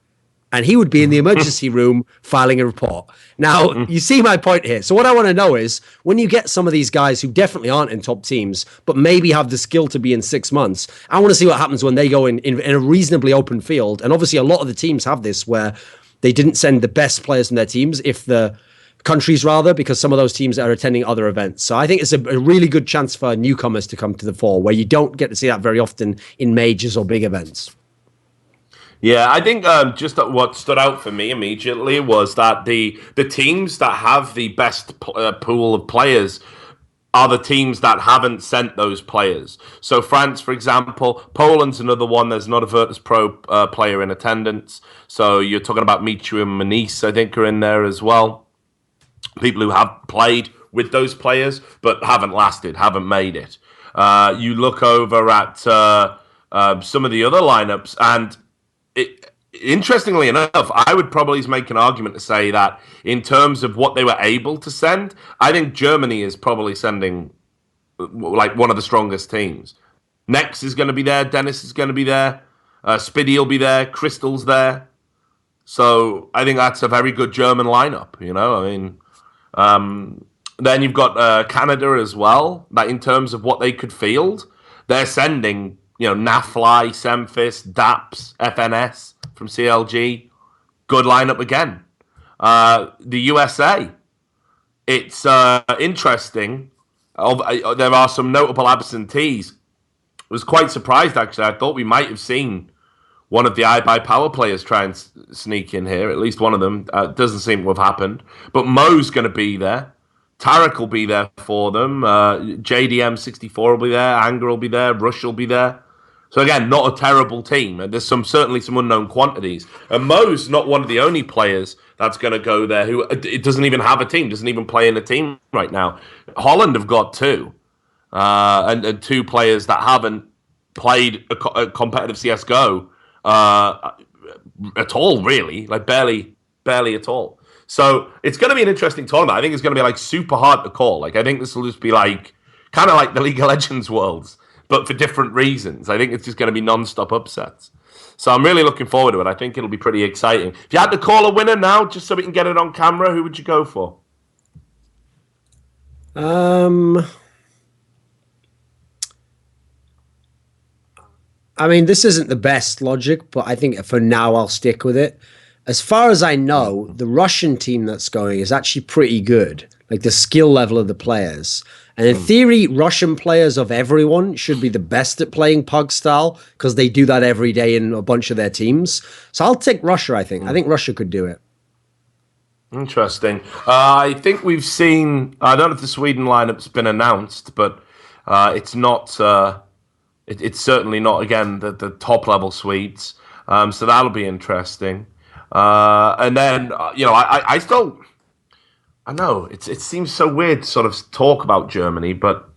And he would be in the emergency room filing a report. Now, you see my point here. So what I want to know is, when you get some of these guys who definitely aren't in top teams, but maybe have the skill to be in 6 months, I want to see what happens when they go in a reasonably open field. And obviously a lot of the teams have this where they didn't send the best players from their teams, if the countries rather, because some of those teams are attending other events. So I think it's a really good chance for newcomers to come to the fore, where you don't get to see that very often in majors or big events. Yeah, I think just what stood out for me immediately was that the teams that have the best pool of players are the teams that haven't sent those players. So France, for example, Poland's another one. There's not a Virtus.Pro player in attendance. So you're talking about Michu and Manice, I think, are in there as well. People who have played with those players but haven't lasted, haven't made it. You look over at some of the other lineups, and interestingly enough, I would probably make an argument to say that in terms of what they were able to send, I think Germany is probably sending like one of the strongest teams. Nex is going to be there, Dennis is going to be there, Spiddy will be there, Crystal's there. So I think that's a very good German lineup, you know. I mean, then you've got Canada as well. That in terms of what they could field, they're sending, you know, Nafly, Semphis, Daps, FNS from CLG. Good lineup again. The USA. It's interesting. There are some notable absentees. I was quite surprised, actually. I thought we might have seen one of the iBuyPower players try and sneak in here. At least one of them. Doesn't seem to have happened. But Mo's going to be there. Tarek will be there for them. JDM64 will be there. Anger will be there. Rush will be there. So again, not a terrible team. And there's certainly some unknown quantities. And Mo's not one of the only players that's going to go there who it doesn't even have a team, doesn't even play in a team right now. Holland have got two. And two players that haven't played a competitive CSGO at all, really. Like barely at all. So it's going to be an interesting tournament. I think it's going to be like super hard to call. Like I think this will just be like kind of like the League of Legends Worlds, but for different reasons. I think it's just going to be non-stop upsets. So I'm really looking forward to it. I think it'll be pretty exciting. If you had to call a winner now, just so we can get it on camera, who would you go for? I mean, this isn't the best logic, but I think for now I'll stick with it. As far as I know, the Russian team that's going is actually pretty good, like the skill level of the players. And in theory, Russian players of everyone should be the best at playing Pug style because they do that every day in a bunch of their teams. So I'll take Russia, I think. I think Russia could do it. Interesting. I think we've seen, I don't know if the Sweden lineup's been announced, but it's not, it's certainly not, again, the top level Swedes. So that'll be interesting. And then, you know, I still, I know it seems so weird to sort of talk about Germany, but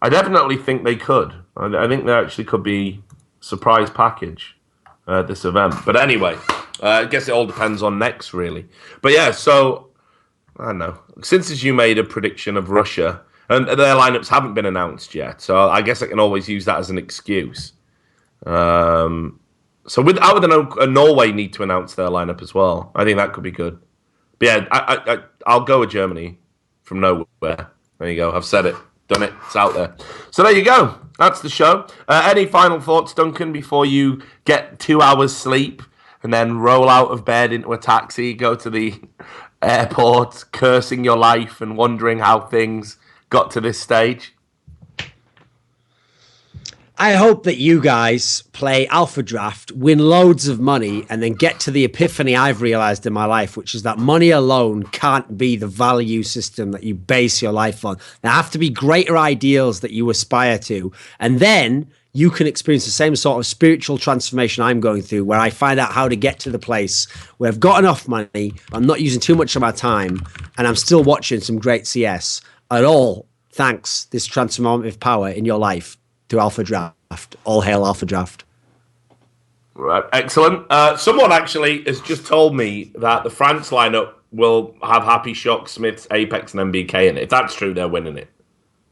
I definitely think they could. I think they actually could be a surprise package at this event. But anyway, I guess it all depends on next, really. But yeah, so I don't know. Since you made a prediction of Russia, and their lineups haven't been announced yet, so I guess I can always use that as an excuse. So how would Norway need to announce their lineup as well? I think that could be good. But yeah, I'll go with Germany from nowhere. There you go. I've said it. Done it. It's out there. So there you go. That's the show. Any final thoughts, Duncan, before you get 2 hours sleep and then roll out of bed into a taxi, go to the airport, cursing your life and wondering how things got to this stage? I hope that you guys play Alphadraft, win loads of money, and then get to the epiphany I've realized in my life, which is that money alone can't be the value system that you base your life on. There have to be greater ideals that you aspire to. And then you can experience the same sort of spiritual transformation I'm going through, where I find out how to get to the place where I've got enough money, I'm not using too much of my time, and I'm still watching some great CS. At all, thanks this transformative power in your life to Alphadraft. All hail Alphadraft. Right, excellent. Someone actually has just told me that the France lineup will have Happy Shock, Smiths, Apex, and MBK in it. If that's true, they're winning it.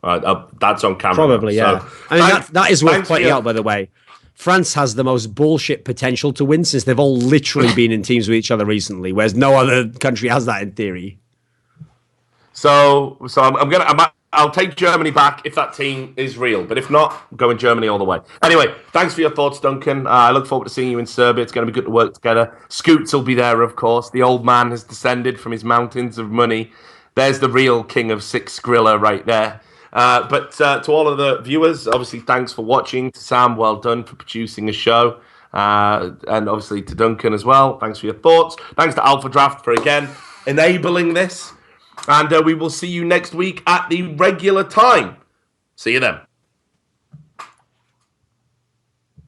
That's on camera. Probably, now. yeah. So, I mean, that is worth pointing out, by the way. France has the most bullshit potential to win since they've all literally been in teams with each other recently, whereas no other country has that in theory. So I'll take Germany back if that team is real, but if not, I'm going Germany all the way. Anyway, thanks for your thoughts, Duncan. I look forward to seeing you in Serbia. It's going to be good to work together. Scoots will be there, of course. The old man has descended from his mountains of money. There's the real king of Six Skrilla right there. But to all of the viewers, obviously, thanks for watching. To Sam, well done for producing a show. And obviously to Duncan as well. Thanks for your thoughts. Thanks to Alphadraft for, again, enabling this. And we will see you next week at the regular time. See you then.